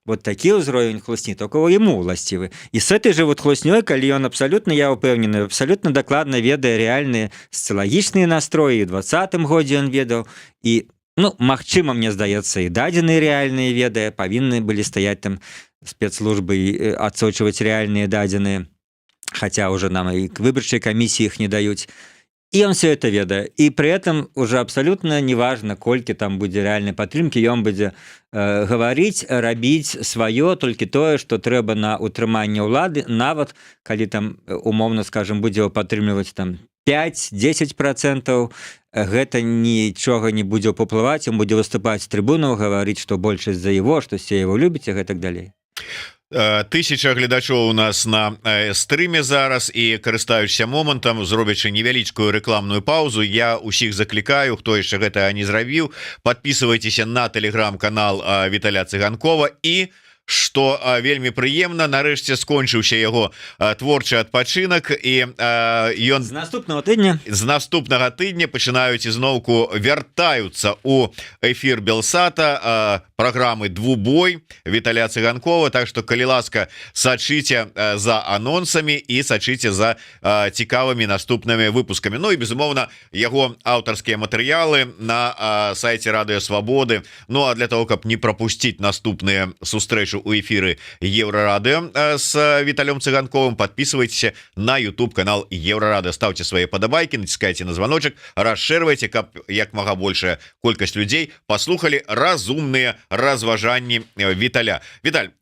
вот такі ўзровень хлусні только ему уласцівы. І с этой же вот хлуснёй, калі ён абсалютна, я ўпэўнены, абсалютна дакладна ведае рэальныя сацыялагічныя настроі, і ў 20-м годзе ён ведаў, і, ну, магчыма, мне здаецца, і дадзеныя рэальныя ведае, павінны былі стаяць там спецслужбы і адсочваць рэальныя дадзеныя, хаця уже нам і к выбарчай камісіі іх не даюць. И он все это ведае. И при этом уже абсолютно неважно, колькі там будзе рэальнай падтрымкі, ён будзе гаварыць, рабіць сваё, толькі тое, што трэба на утрыманне ўлады, нават калі там, умоўна скажем, будзе его падтрымліваць там 5-10%, гэта нічога не будзе паплываць, ён будзе выступаць з трыбунаў, гаварыць, што большасць за его, што все его любяць, і гэтак далей. 1000 гледачоў у нас на стрыме зараз, і карыстаючыся момантам, зробячы невялічкую рэкламную паузу, я усіх заклікаю, хто яшчэ гэта не зрабіў, подписывайтеся на телеграм-канал Віталя Цыганкова, і что вельмі прыемна, нарэшце скончыўся яго творчы адпачынак, і ён З наступного тыдня з наступнага тыдня пачынаюць ізноўку вяртаюцца у эфір Белсата праграмы «Двубой» Віталя Цыганкова. Так что, калі ласка, сачыце за анонсамі і сачыце за цікавымі наступнымі выпускамі. Ну і безумоўна яго аўтарскія матэрыялы на сайце Радыё Свабоды. Ну а для того, каб не пропусціць наступныя сустрэчы у эфіры Еўрарадыё с Віталем Цыганковым, подписывайтесь на YouTube канал Еўрарадыё, ставьте свои падабайкі, націскайте на звоночек, расширвайте, каб як мага большая колькасць людзей послухали разумныя разважанні Віталя. Віталь,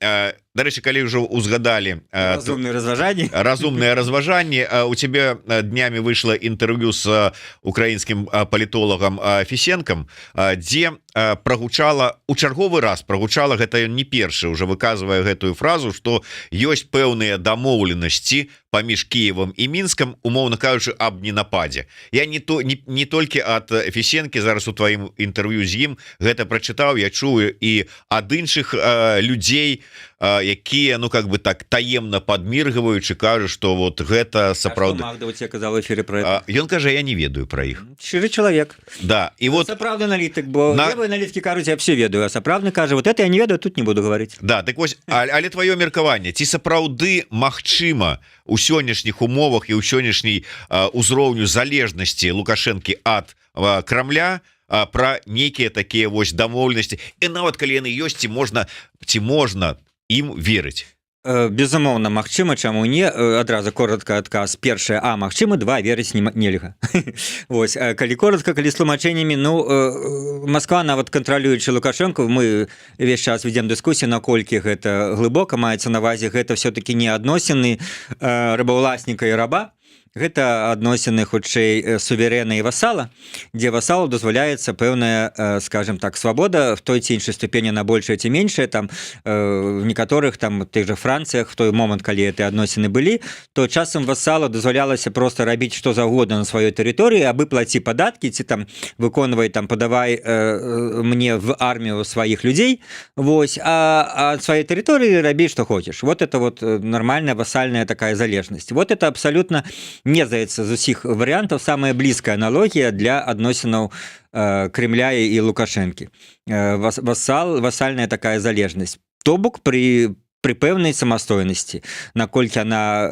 дарэчы, калі ўжо узгадалі разумныя разважанні, у тебе днямі выйшла інтэрв'ю з украінскім палітолагам Фісенкам, дзе прагучала у чарговы раз прагучала, гэта не першы уже выказвае гэтую фразу, што ёсць пэўныя дамоўленасці паміж Кіевам і Мінскам, умоўна кажучы, аб ненападзе. Я не толькі ад Фісенкі зараз у тваім інтэрв'ю з ім гэта прачытаў, я чую і ад іншых людзей, якія, ну как бы так таемна падміргваючы кажуць, што вот гэта сапраўды. Ён кажа, я не ведаю пра іх. Шчыры чалавек. Да, і вот сапраўдны аналітык, бо левыя аналітыкі кажуць, я все ведаю, а сапраўдны кажа, вот это я не ведаю, тут не буду говорить. Да, так вось, але твоё меркаванне, ці сапраўды магчыма у сённяшніх умовах і ў сённяшняй узроўню залежнасці Лукашэнкі ад Крамля пра нейкія такія вось дамоўленасці, і нават калі яны ёсць, ці можна ім верыць? Безумоўна, магчыма, чаму не? Адразу коротка адказ. Першае, магчыма, два, верыць нельга. Вось, калі коротка, калі з тлумачэннямі, ну, Москва нават кантралюючы Лукашэнку, мы весь час ведзем дыскусію, наколькі гэта глыбока маецца на ўвазе, гэта все-таки не адносіны рабаўласніка і раба, гэта адносіны хутчэй суверэна і васала, дзе васалу дазваляецца пэўная, скажем так, свабода в той ці іншай ступені на большая ці меншая, там в некаторых там тых жа Францыях в той момант, калі гэтыя адносіны былі, то часам васалу дазвалялася просто рабіць што заўгодна на сваёй тэрыторыі, абы плаці падаткі, ці там выконвай, там падавай мне в армію сваіх людзей, вось, а ад сваёй тэрыторыі рабі што хочаш. Вот это вот нормальная васальная такая залежнасць. Вот это абсолютно, мне здаецца, з усіх варыянтаў самая блізкая аналогія для адносінаў Кремля і Лукашэнкі. Васальная такая залежнасць. То бок при пэўнай самастойнасці, наколькі она,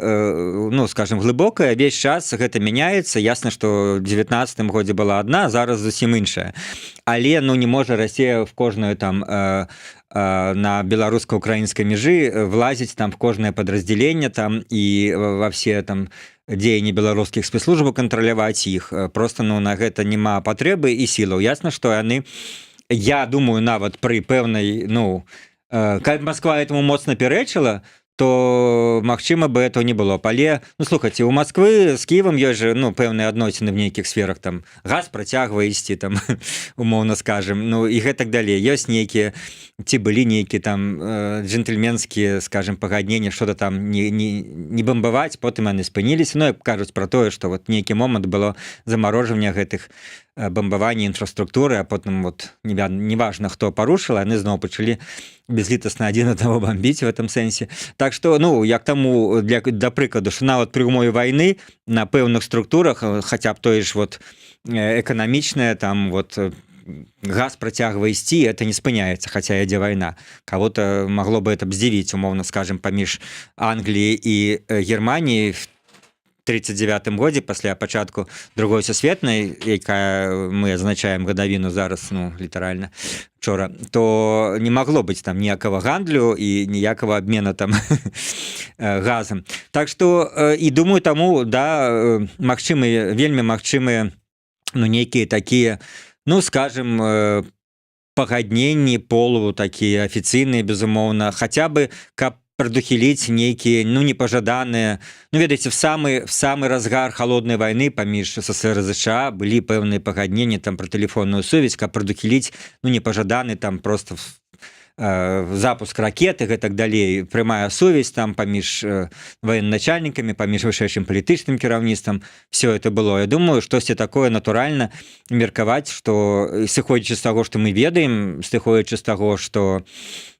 ну, скажем, глыбокая, весь час гэта мяняецца. Ясна, што ў 19-м годзе была адна, зараз зусім іншая. Але, ну, не можа Расія в кожную там на беларуска-украінскай мяжы влазіць там в кожнае падраздзяленне там і во все там дзеянні беларускіх спецслужбаў кантраляваць іх. Просто, ну, на гэта няма патрэбы і сілаў. Ясна, што яны, я думаю, нават пры пэўнай, ну, калі Москва этому моцна пярэчыла, то магчыма бы этого не было. Але, ну, слухайце, у Москвы з Кіевам ёсць же, ну, пэўныя адносіны в нейкіх сферах, там газ працягвае ісці, там умоўна скажем, ну і гэтак далей. Ёсць нейкія, ці былі нейкія там джентльменскія, скажем, пагадненні, што-то там не бамбаваць, потым яны спыніліся. Ну, кажуць пра тое, што вот нейкі момант было замарожвання гэтых бомбавання інфраструктуры, а потым вот неважна, хто парушыла, яны зноў пачалі безлітасна адзін аднаго бомбіць в этом сэнсе. Так што, ну, як таму, да прыкладу, што нават пры ўмове вайны на пэўных структурах, хаця б тое ж вот эканамічнае, там вот газ працягвае ісці, это не спыняецца, хаця ідзе вайна. Кого-то магло бы это б здзівіць, умоўна скажем, паміж Англіяй і Германіяй в 1939 годзе, пасля пачатку Другой сусветнай, якая мы адзначаем гадавіну зараз, ну, літаральна, вчора, то не магло быць там ніякага гандлю і ніякага абмена там газам. Так што, і думаю, таму, да, магчымыя, вельмі магчымыя, ну, нейкія такія, ну, скажем, пагадненні полу, такія афіцыйныя, безумоўна, хаця бы, каб прадухіліць нейкія, ну, непажаданыя, ну, ведаеце, в самы разгар холоднай вайны паміж СССР і ЗША былі пэўныя пагадненні там пра тэлефонную сувязь, каб прадухіліць, ну, непажаданы там просто запуск ракеты гэтак далей, прямая сувязь там паміж военачальнікамі, паміж вышэйшым палітычным кіраўніцтвам, все это было. Я думаю, штосьці такое натуральна меркаваць, што сыходзячы з таго, што мы ведаем, сыходзячы з таго, што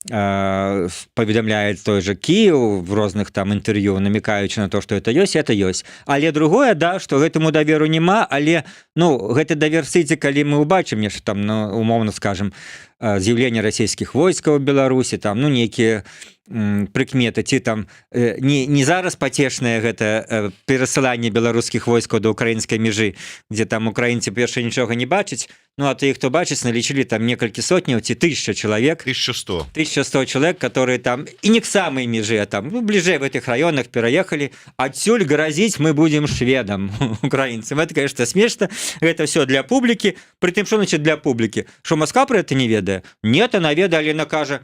паведамляет той же Кіев в розных там інтэрв'ю, намекаючы на то, что это ёсць. Але другое, да, что гэтаму даверу няма, але гэты давер сыдзе, калі мы убачым нешта там, умоўна скажем, з'яўленне расійскіх войскаў у Беларусі, там нейкія прыкметы, ці там не зараз пацешнае гэта перасыланне беларускіх войскаў да украінскай мяжы, дзе там украінцы перша нічога не бачаць, а тыя, хто бачыць, налічылі там некалькі сотняў ці 1000 чалавек, 1100 человек, которые там і не к самой мяжы, а там бліжэй в этих районах пераехалі, адсюль грозіць мы будем шведам украінцам. Это, конечно, смешно, гэта все для публікі, притым, что значит для публікі? Что Москва про это не ведае? Нет, она ведае, Алена кажа,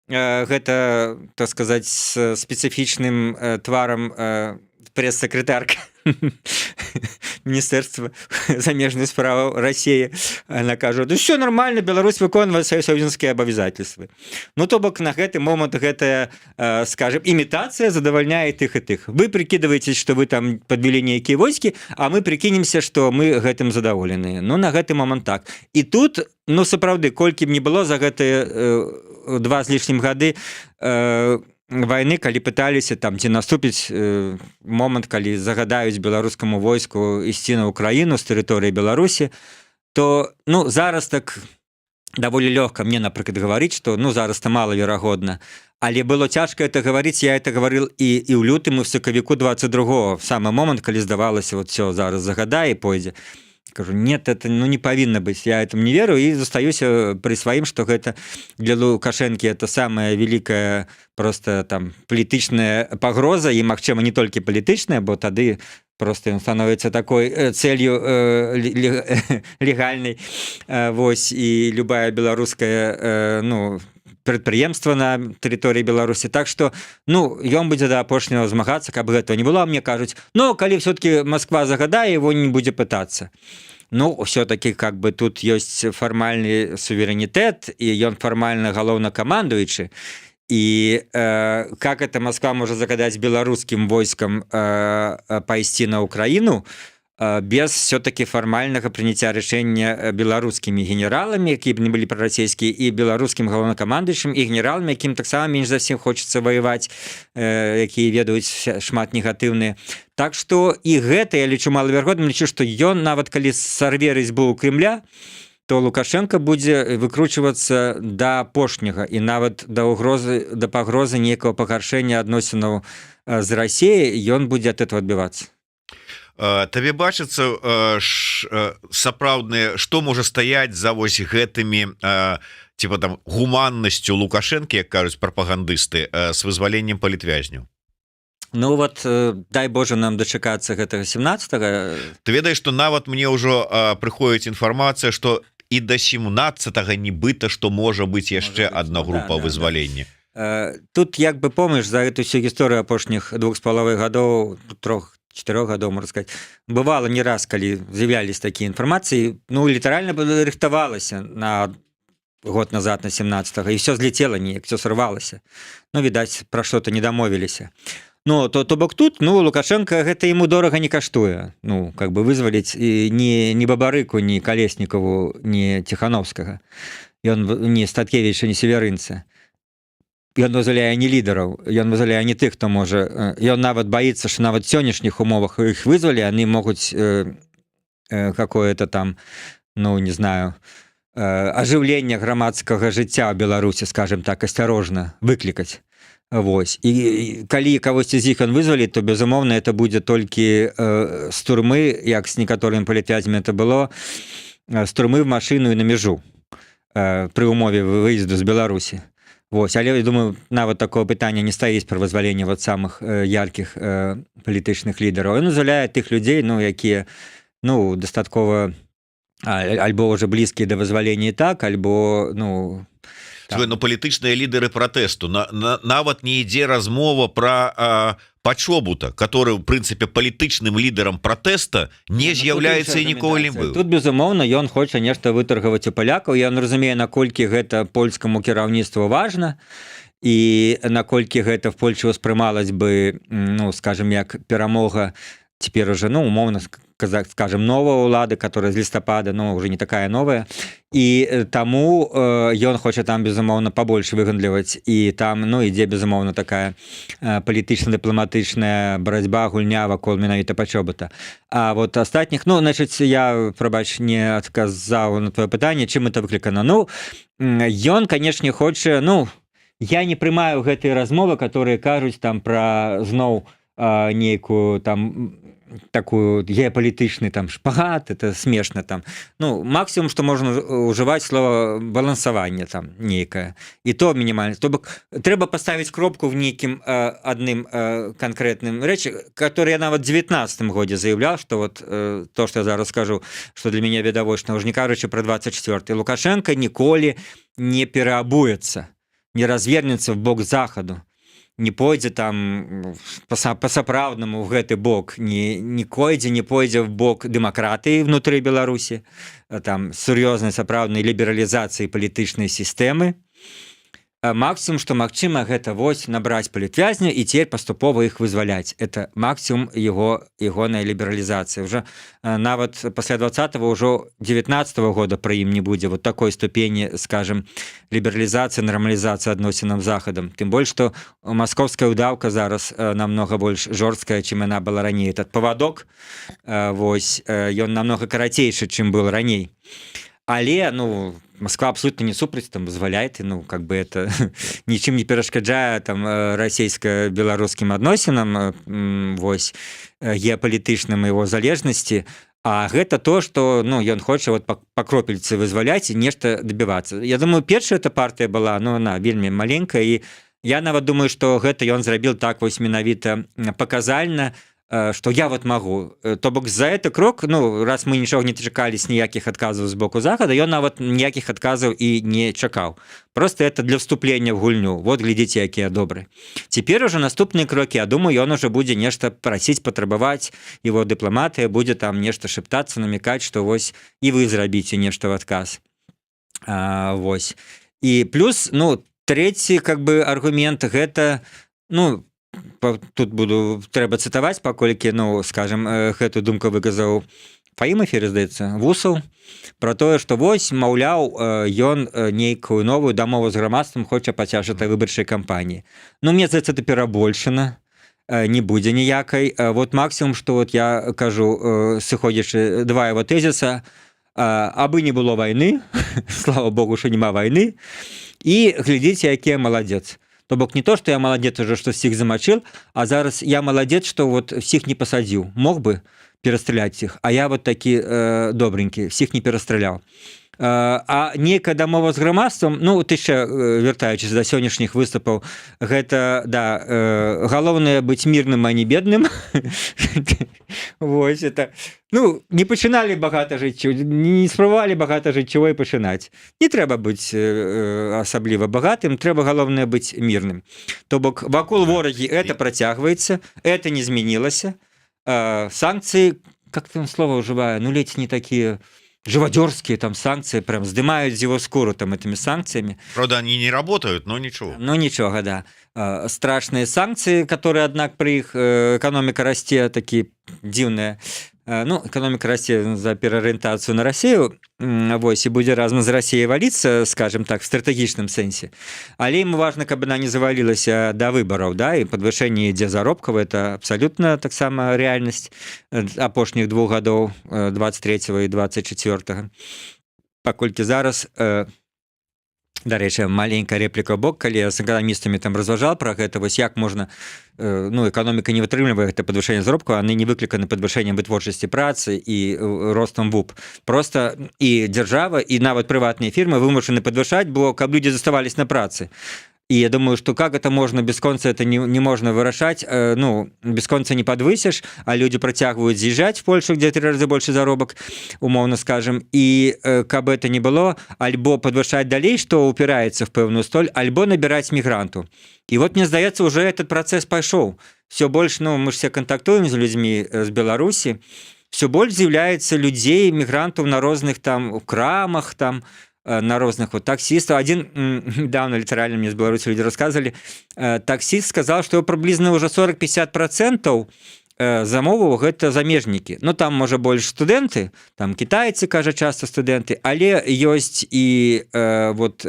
гэта, так сказать, с специфичным тваром пресс-секретарка Міністэрства замежных справаў России. Она кажа, да все нормально, Беларусь выконвае свае союзнікія абавязательствы. То бок на гэты момант гэтая, скажем, имитация задавальняе тых и тых. Вы прикидываетесь, что вы там подвели нейкія войскі, а мы прикинемся, что мы гэтым задаволеныя. На гэты момант так. И тут, сапраўды, колькі б не было за гэтыя 2 з лішнім гады войны, калі пыталіся там ці наступіць момант, калі загадаюць беларускаму войску ісці на Украіну з тэрыторыі Беларусі, то зараз так даволі лёгка мне, напрыклад, гаварыць, што зараз-то малаверагодна, але было цяжка это гаварыць. Я это гаварыў і ў лютым, і в сакавіку 22-го, в самы момант, калі здавалася, вот все, зараз загадае і пойдзе. Кажу, нет, это не павінна быць, я этому не веру і застаюся пры сваім, што гэта для Лукашэнкі это самая великая просто там палітычная пагроза, і магчыма не толькі палітычная, бо тады просто ён становіцца такой цэлью легальнай. Вось, і любая беларуская прадпрыемства на тэрыторыі Беларусі. Так што, ён будзе да апошняга змагацца, каб гэтага не было, мне кажуць, калі все-таки Москва загадае, его не будзе пытацца. Все-таки как бы тут ёсць фармальны суверэнітэт, і ён фармальна галоўнакамандуючы. И как это Москва может загадать белорусским войскам пойти на Украину без все-таки формального принятия решения белорусскими генералами, якія б не были пророссийские, и белорусским главнокомандующим, и генералами, яким так само меньше за всем хочется воевать, якія ведаюць шмат негатыўныя. Так что и гэта, я лічу малаверагодным, лічу, что ён, нават калі сарве рэзьбу Кремля, то Лукашенко будзе выкручвацца да апошняга, і нават да пагрозы нейкага пагаршэння адносінаў з Расіяй ён будзе ад этого адбівацца. Табе бачыцца сапраўднае, што можа стаяць за вось гэтымі типа там гуманнасцю Лукашэнкі, як кажуць прапагандысты, з вызваленнем палітвязняў? Дай Боже нам дачакацца гэтага 17-го. Ты ведаеш, што нават мне ўжо прыходзіць інфармацыя, што і да 17-го нібыта, што можа быць яшчэ адна група вызвалення. Тут як бы помніш за эту всю гісторыю апошніх 2,5 гадоў, 3-4 гадоў, можна сказаць, бывала не раз, калі з'являлись такія інфармацыі, літаральна рыхтавалася на год назад, на 17-го, і все злетела неяк, все сорвалася. Відаць, пра што-то не дамовіліся. То бок тут, Лукашенко гэта ему дорага не каштуе, как бы вызваліць ні Бабарыку, ні Калеснікаву, ні Тихановскага, ён не Статкевіча, ні Северынца. Ён вызваляе не лідараў, ён вызваляе не тых, хто можа. Ён нават баіцца, што нават сённяшніх умовах іх вызвалі, яны могуць какое-то там, не знаю, ажыўленне грамадскага жыцця ў Беларусі, скажем так, асцярожна выклікаць. Вось. І калі кагосьці з іх ён вызвалі, то, безумоўна, это будзе толькі з турмы, як з некаторым палітвязнями это было, з турмы в машыну і на мяжу пры умове выезду з Беларусі. Вось. Але, я думаю, нават такого пытання не стаіць пра вызваленне самых яркіх палітычных лідараў. Ён вызваляе тых людзей, якія дастаткова альбо ўжо блізкія да вызвалення і так, альбо, Ну, палітычныя лідары пратэсту нават не ідзе размова про Пачобута, который в прынцыпе палітычным лідарам пратэста не з'яўляецца і ніколі не быў. Тут безумоўна ён хоча нешта вытаргаваць у палякаў. Ён разумее, наколькі гэта польскаму кіраўніцтву важна і наколькі гэта в Польше ўспрымалась бы, ну скажем, як перамога теперь уже, ну умоўна скажем, новая улада, которая з лістапада, ну уже не такая новая, і таму ён хоча там безумоўна побольше выгандліваць, і там ну ідзе безумоўна такая палітычна-дыпламатычная барацьба, гульня вакол менавіта Пачобута. А вот астатніх, ну значыць, я, прабач, не адказаў на твоё пытанне, чым это выклікана. Ну ён, канешне, хоча, ну я не прымаю гэтыя размовы, которые кажуць там пра зноў нейкую там такую геапалітычны там шпагат, это смешна там. Ну, максимум, што можна ўжываць слово балансаванне там нейкае. І то мінімальна. То бок трэба паставіць кропку в нейкім адным канкрэтным рэчы, который я нават в 19-м годзе заяўляў, што вот то, што я зараз скажу, што для мяне відавочна, ўжо не кажучы пра 24-й. Лукашенко ніколі не пераабуецца, не развернецца в бок захаду, не пойдзе там па-сапраўднаму в гэты бок, не пойдзе в бок дэмакратыі внутры Беларусі, там сур'ёзнай сапраўднай лібералізацыі палітычнай сістэмы. Максимум, што магчыма, гэта вось набраць палітвязня і цяпер паступова іх вызваляць. Это максимум ягонай лібералізацыі. Уже нават пасля 20-го, ўжо 19-го года пры ім не будзе вот такой ступені, скажем, лібералізацыі, нармалізацыі адносінаў з захадам. Тым больш, што маскоўская ўдаўка зараз намнога больш жорсткая, чым яна была раней. Этот павадок, вось, ён намнога карацейшы, чым был раней. Але, ну, Москва абсолютно не супраць, там, дазваляет, ну, как бы это нічым не перашкаджае там расійска-беларускім адносінам, вось, геапалітычным его залежнасці, а гэта то, што, ну, ён хоча вот па кропельцы вызваляць і нешта дабівацца. Я думаю, першая эта партыя была, ну, она вельмі маленькая, і я нават думаю, што гэта ён зрабіў так вось менавіта паказальна, что я вот могу. То бок за это крок, ну, раз мы нічога не чакались ніякіх адказаў з боку захада, ён нават ніякіх адказаў і не чакаў. Просто это для вступлення в гульню. Вот, глядзіце, якія добры. Цяпер уже наступныя крокі, я думаю, ён уже будзе нешта прасіць, патрабаваць, его дыпламатыя будзе там нешта шептацца, намекаць, што вось і вы зрабіце нешта в адказ. Вось. І плюс, ну, трэці, как бы, аргумент гэта, ну, тут буду трэба цытаваць, паколькі, ну, скажем, гэту думку выказаў Фаім эфіры, здаецца, Вусаў, пра тое, што вось, маўляў, ён нейкую новую дамову з грамадствам хоча пацяжытай выбарчай кампаніі. Ну, мне здаецца, это перабольшана, не будзе ніякай. Вот максимум, што вот я кажу, сыходзячы два его тэзіса, абы не было вайны, слава Богу, што няма вайны, і глядзіце, які я маладзец. То бок не то, што я маладзец уже, што всіх замачыл, а зараз я маладзец, што вот всіх не пасадзіў. Мог бы перастраляць іх, а я вот такі добренькі, всіх не перастраляў. А нейкая дамова з грамадствам, ну, ты яшчэ, вяртаючыся да сённяшніх выступаў, гэта, да, галоўнае быць мірным, а не бедным. Вось, это... Ну, не пачыналі багата жыць, не спрабавалі багата жыць, чего і пачынаць. Не трэба быць асабліва багатым, трэба, галоўнае, быць мірным. То бок, вакол ворагі это працягваецца, это не змянілася. Санкцыі, как там слово ўжываю, ну, ледзь не такія... живодерские там санкции, прям сдымают с его скуру там этими санкциями. Правда, они не работают, но ничего. Ну, ничего, да. Страшные санкции, которые, однако, при их экономика расте, такие дивные. Ну, экономика расте за пераорыентацыю на Россию, вось, і будзе разам з Россией валіцца, скажем так, в стратэгічным сэнсе. Але ему важно, каб она не завалілася до выбораў, да, і падвышэнне ідзе заробкаў, это абсолютно таксама реальнасць апошніх 2 гадоў, 23-го і 24-го. Паколькі зараз... Дарэчы, маленькая реплика в бок, калі я з эканамістамі там разважал пра гэта, вось як можна, ну, эканоміка не вытрымлівае гэта падвышэнне заробку, яны не выкліканы падвышэннем вытворчасці працы і ростам ВУП. Просто і дзяржава, і нават прыватныя фірмы вымушаны падвышаць, бо каб людзі заставались на працы. И я думаю, что как это можно бесконца, это не можно вырашать, ну, бесконца не подвысишь, а люди протягивают з'езжать в Польшу, где 3 разы больше заробок, умовно скажем, и как бы это ни было, альбо подвышать далей, что упирается в пэўную столь, альбо набирать мигранту. И вот, мне сдается, уже этот процесс пошел. Все больше, ну, мы же все контактуем с людьми с Беларуси, все больше з'яўляецца людзей, мігрантаў на розных там крамах, там, на розных вот таксистов. Один недавно литерально мне с Беларуси люди рассказывали, таксист сказал, что приблизно уже 40-50% замоваў гэта замежнікі. Ну там можа больш студэнты, там кітайцы, кажа, часто студэнты, але ёсць і вот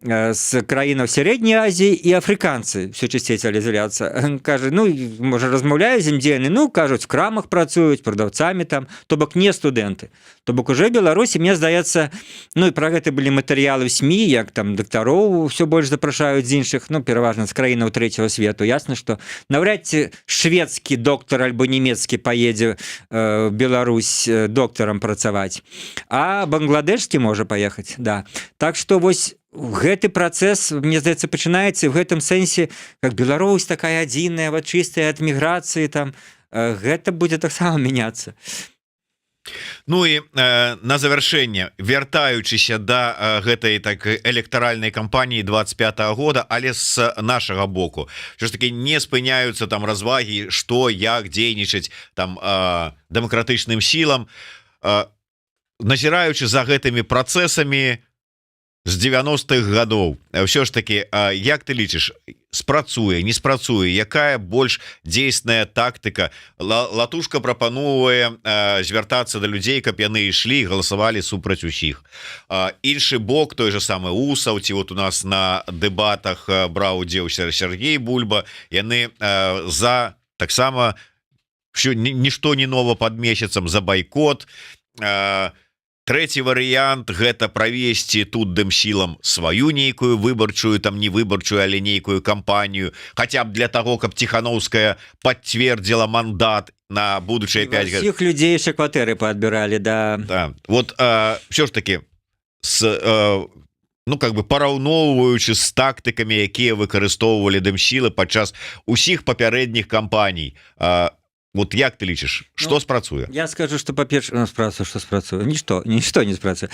з краінаў сярэдняй Азіі і афрыканцы все часцей сталі з'яўляцца. Кажа, ну можа размаўляю з індзейны, ну кажуць, в крамах працуюць прадаўцамі там, то бок не студэнты. То бок уже Беларусі, мне здаецца, ну і пра гэта былі матэрыялы ў СМІ, як там дактароў все больш запрашаюць з іншых, ну пераважна з краінаў трэцяга свету. Ясна, што наўряд ці шведскі доктар альбо нямецкі паедзе в Беларусь доктарам працаваць, а бангладешскі можа паехаць, да. Так што вось гэты працэс, мне здаецца, пачынаецца, і в гэтым сэнсе, как Беларусь такая адзіная, вот чыстая ад міграцыі, там гэта будзе таксама мяняцца. Ну і на завяршэнне, вяртаючыся да гэтай так электаральнай кампаніі 25-го года, але з нашага боку, що ж таки не спыняюцца там развагі, што, як дзейнічаць там дэмакратычным сілам, назіраючы за гэтымі працэсамі з 90-х гадоў. Ўсё ж таки, як ты лічыш, спрацуе, не спрацуе, якая больш дзейсная тактыка? Латушка прапановвае звяртацца да людзей, каб яны ішлі, галасавалі супраць усіх. Іншы бок, той же самы Усаў, ці вот у нас на дэбатах браў удзел Сергей Бульба, яны за таксама нішто не нова пад месяцам, за байкот. Трэці варыянт — гэта правесці тут дэмсілам сваю нейкую выбарчую, там не выбарчую, але нейкую кампанію, хаця б для таго, каб Ціханаўская пацвердзіла мандат на будучыя 5 год. Всіх людзей яшчэ кватэры паадбіралі, да. Да. Вот ўсё ж таки ну как бы параўноўваючы з тактыкамі, якія выкарыстоўвалі дэмсілы падчас усіх папярэдніх кампаній, вот як ты лічыш, што спрацуе? Я скажу, што па-першае, спрацуе, што спрацуе? Нішто не спрацуе.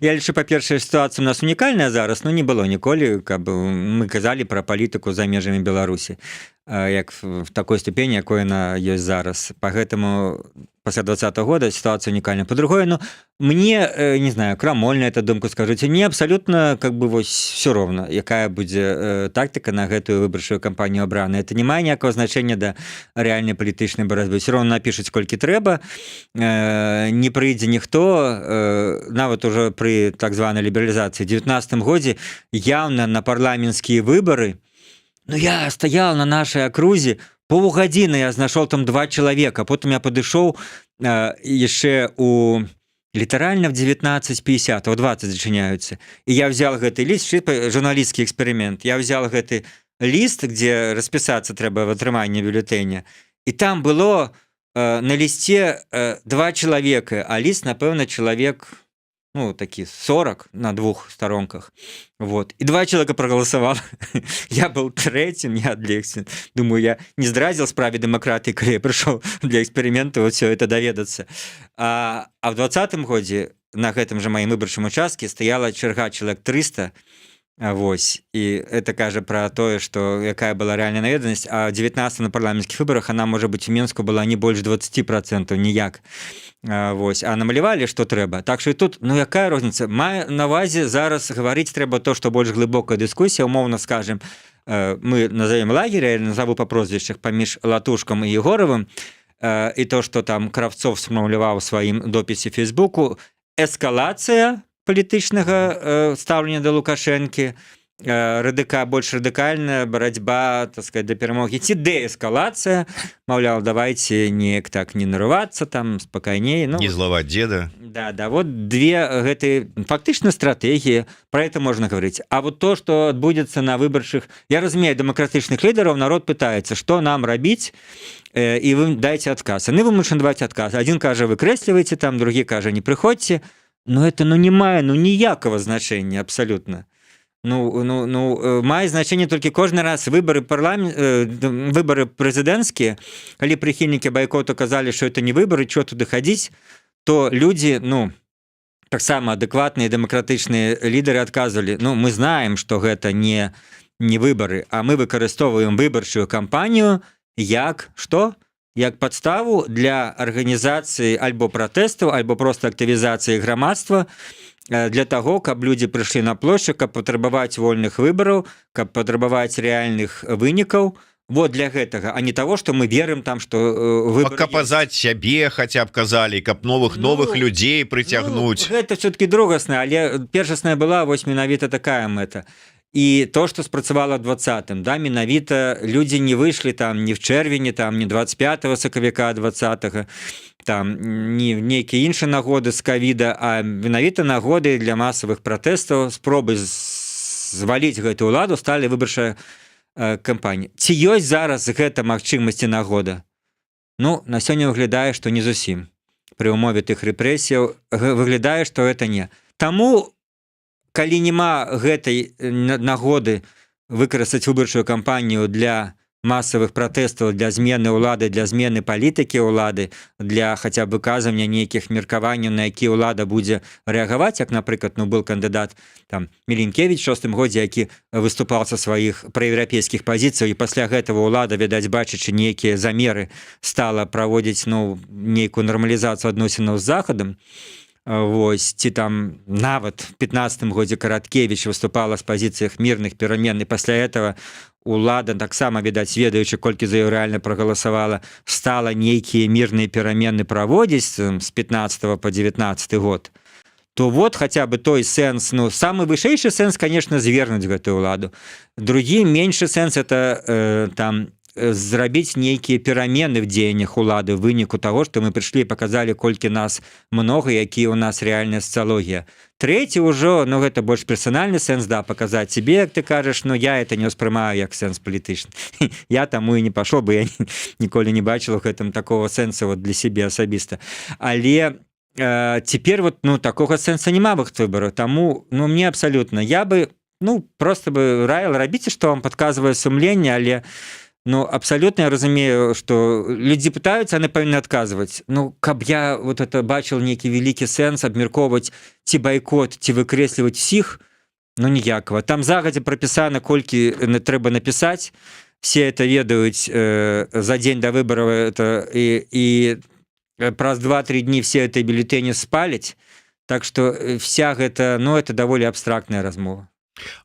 Я лічу, па-першае, сітуацыя у нас унікальная зараз, но не было ніколі, каб мы казалі пра палітыку за межамі Беларусі, як в такой ступені, якой яна ёсць зараз. Па гэтаму пасля 20-го года ситуация уникальная. По-другое, ну, мне, не знаю, крамольна эту думку скажите, мне абсолютно, как бы, вось, все ровно, якая будзе тактика на гэтую выбарчую кампанію абрана. Это не мае ніякого значення да рэальнай палітычнай барацьбы. Все равно напишуць колькі трэба, не прыйдзе ніхто, нават уже при так званой либерализации в 19 годзе явно на парламенцкія выборы, ну, я стоял на нашей окрузе, паўгадзіны я знайшоў там 2 чалавека, потым я падышоў яшчэ у літаральна в 19:50, у 20 зачыняюцца. І я взял гэты ліст, журналістскі эксперымент, я взял гэты ліст, где распісацца трэба в атрыманні бюлетэня, і там было на лісце 2 чалавека, а ліст, напэўна, чалавек, ну, такі 40 на 2 сторонках. Вот. И 2 человека проголосовало. Я был третьим, я отлегся. Думаю, я не здразил справе демократии, когда я пришел для эксперимента вот все это доведаться. А в 20-м году на этом же моем выборчем участке стояла черга человек 300. Вось. И это кажа про то, что какая была реальная наведенность. А в 19-м на парламентских выборах она, может быть, в Минску была не больше 20%, ніяк. Вось. А намалявалі, што трэба. Так што і тут, ну, якая розніца? Маю на ўвазе зараз гаварыць трэба то, што больш глыбокая дыскусія, умоўна скажем, мы назовем лагеря, я назову па прозвішчах паміж Латушкам і Егоровым, і то, што там Кравцов сфармуляваў у сваім допісе в Фейсбуку, эскалацыя палітычнага стаўлення да Лукашэнкі, больш радыкальная барацьба, так сказать, да перамогі, ці дээскалацыя, маўляў, давайте неяк так не нарывацца, там спакайней, ну, не злаваць деда. Да, вот 2 гэтые фактычна стратэгіі, про это можно говорить. А вот то, что адбудзецца на выбарчых, я разумею, демократычных лідараў, народ пытаецца, што нам рабіць, і вы дайце адказ. Яны вымушаны даваць адказ. Адзін кажа, выкрэслівайце там, другі кажа, не прыходзьце. Но это, ну, не мае, ну, ніякага значэння абсалютна. мае значэнне толькі кожны раз выборы выборы прэзідэнцкія, калі прыхільнікі байкоту казалі, што это не выборы, чого туды хадзіць, то людзі, таксама адэкватныя дэмакратычныя лідары адказвалі, мы знаем, што гэта не выборы, а мы выкарыстоўваем выбарчую кампанію як падставу для арганізацыі альбо пратэстаў, альбо проста актывізацыі грамадства, для таго, каб людзі прыйшлі на плошчу, каб патрабаваць вольных выбараў, каб патрабаваць рэальных вынікаў. Вот для гэтага, а не того, што мы верым там, што выбары... Паказаць сябе хаця б казалі, каб новых людзей прыцягнуць. Гэта все-таки другасна, але першасная была вось менавіта такая мэта. І то, што спрацавала ў 20-м, менавіта людзі не выйшлі там ні в чэрвені, ні 25 сакавіка 20-го, ні нейкія іншыя нагоды з ковіда, а менавіта нагоды для масавых пратэстаў, спробы зваліць гэтую ўладу сталі выбарчая кампанія. Ці ёсць зараз гэта магчымасці нагода? На сёння выглядае, што не зусім. Пры ўмове тых рэпрэсіяў выглядае, што гэта не. Таму калі няма гэтай нагоды выкарыстаць выбарчую кампанію для масавых пратэстаў, для змены ўлады, для змены палітыкі ўлады, для хаця б выказвання нейкіх меркаванняў, на які ўлада будзе рэагаваць, як, напрыклад, быў кандыдат Мілінкевіч у 6-м годзе, які выступаў са сваіх праеўрапейскіх пазіцый, і пасля гэтага ўлада, відаць, бачачы нейкія замеры, стала праводзіць нейкую нармалізацыю адносінаў з Захадам. Вось, ці нават в 15-м годзе Караткевіч выступала з пазіцыях мірных перамен, і пасля этого улада таксама, відаць, ведаючы, колькі за ёй рэальна прагаласавала, стала нейкія мірныя перамены праводзіць з 15 по 19 год, то вот хаця бы той сэнс, самы вышэйшы сэнс, конечно, звернуць гэтую ўладу. Другі, меншы сэнс, это зрабіць нейкія перамены в дзеяннях улады, в выніку таго, што мы прыйшлі і паказалі, колькі нас многа, які ў нас рэальная сацыялогія. Трэці ўжо, гэта больш персанальны сэнс, паказаць себе, як ты кажаш, я это не ўспрымаю як сэнс палітычны. Я таму і не пашоў, бо я ніколі не бачыла ў гэтым такого сэнсу для сябе асабіста. Але цяпер такога сэнса няма в іх выбарах, таму мне абсалютна, я бы просто бы раіла, рабіце, што вам падказвае сумленне, але абсолютно я разумею, што людзі пытаюцца, яны павінны адказваць. Каб я это бачыў нейкі вялікі сэнс абмяркоўваць ці байкот, ці выкрэсліваць усіх, ніякага. Там загадзя прапісана, колькі трэба напісаць, все это ведаюць за дзень да выбараў, і праз 2-3 дні все это бюлетэні спаляць, так што вся гэта, это даволі абстрактная размова.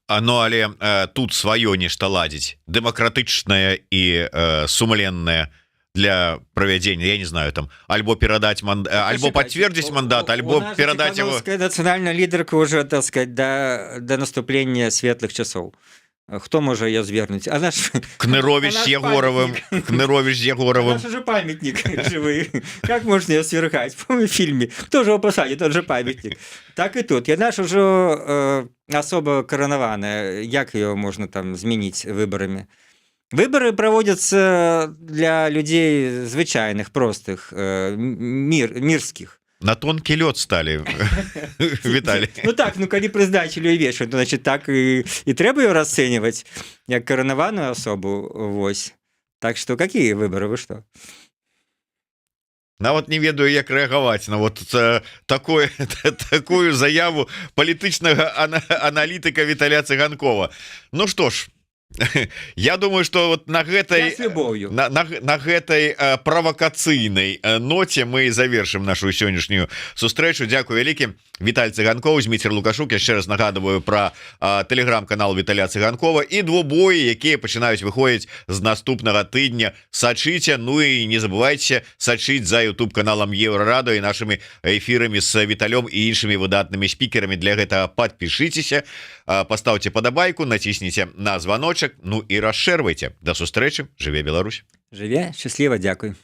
Але тут сваё нешта ладзіць, дэмакратычнае і сумленнае для правядзення, я не знаю, альбо перадаць альбо пацвердзіць мандат, альбо перадаць яго. Нацыянальная лідарка уже, так сказать, да наступлення светлых часоў. Хто можа ее звернуць? Кнырович с Егоровым. Кнырович с Егоровым. Наш же памятник живый. Как можно ее свергать? В фильме. Кто же его посадит? Тот же памятник. Так и тут. Яна ж уже особо коронованная. Як ее можно змяніць выборами? Выборы проводятся для людей звычайных, простых, мирских. На тонкий лед стали, Виталий. Калі прызначылі і вечар, то, значит, так і трэба ее расцэньваць як коронованную особу. Вось. Так что, какие выборы, вы что? Нават не ведаю, як рэагаваць на такую заяву палітычнага аналітыка Віталя Цыганкова. Ну што ж, я думаю, что на гэтай правакацыйнай ноце мы завершым нашу сённяшнюю сустрэчу. Дзякую вялікі. Віталь Цыганков, Зміцер Лукашук. Яшчэ раз нагадываю про тэлеграм-канал Віталя Цыганкова і двубоі, якія пачынаюць выходзіць з наступнага тыдня. Сачыце, і не забывайце сачыць за YouTube каналам Еўрарада і нашымі эфірамі з Віталём і іншымі выдатнымі спікерамі. Для гэтага подпішыцеся, паставьте падабайку, націсніце на званочак, і расшэрвайце. До сустрэчы. Жыве Беларусь. Жыве, шчасліва, дзякуй.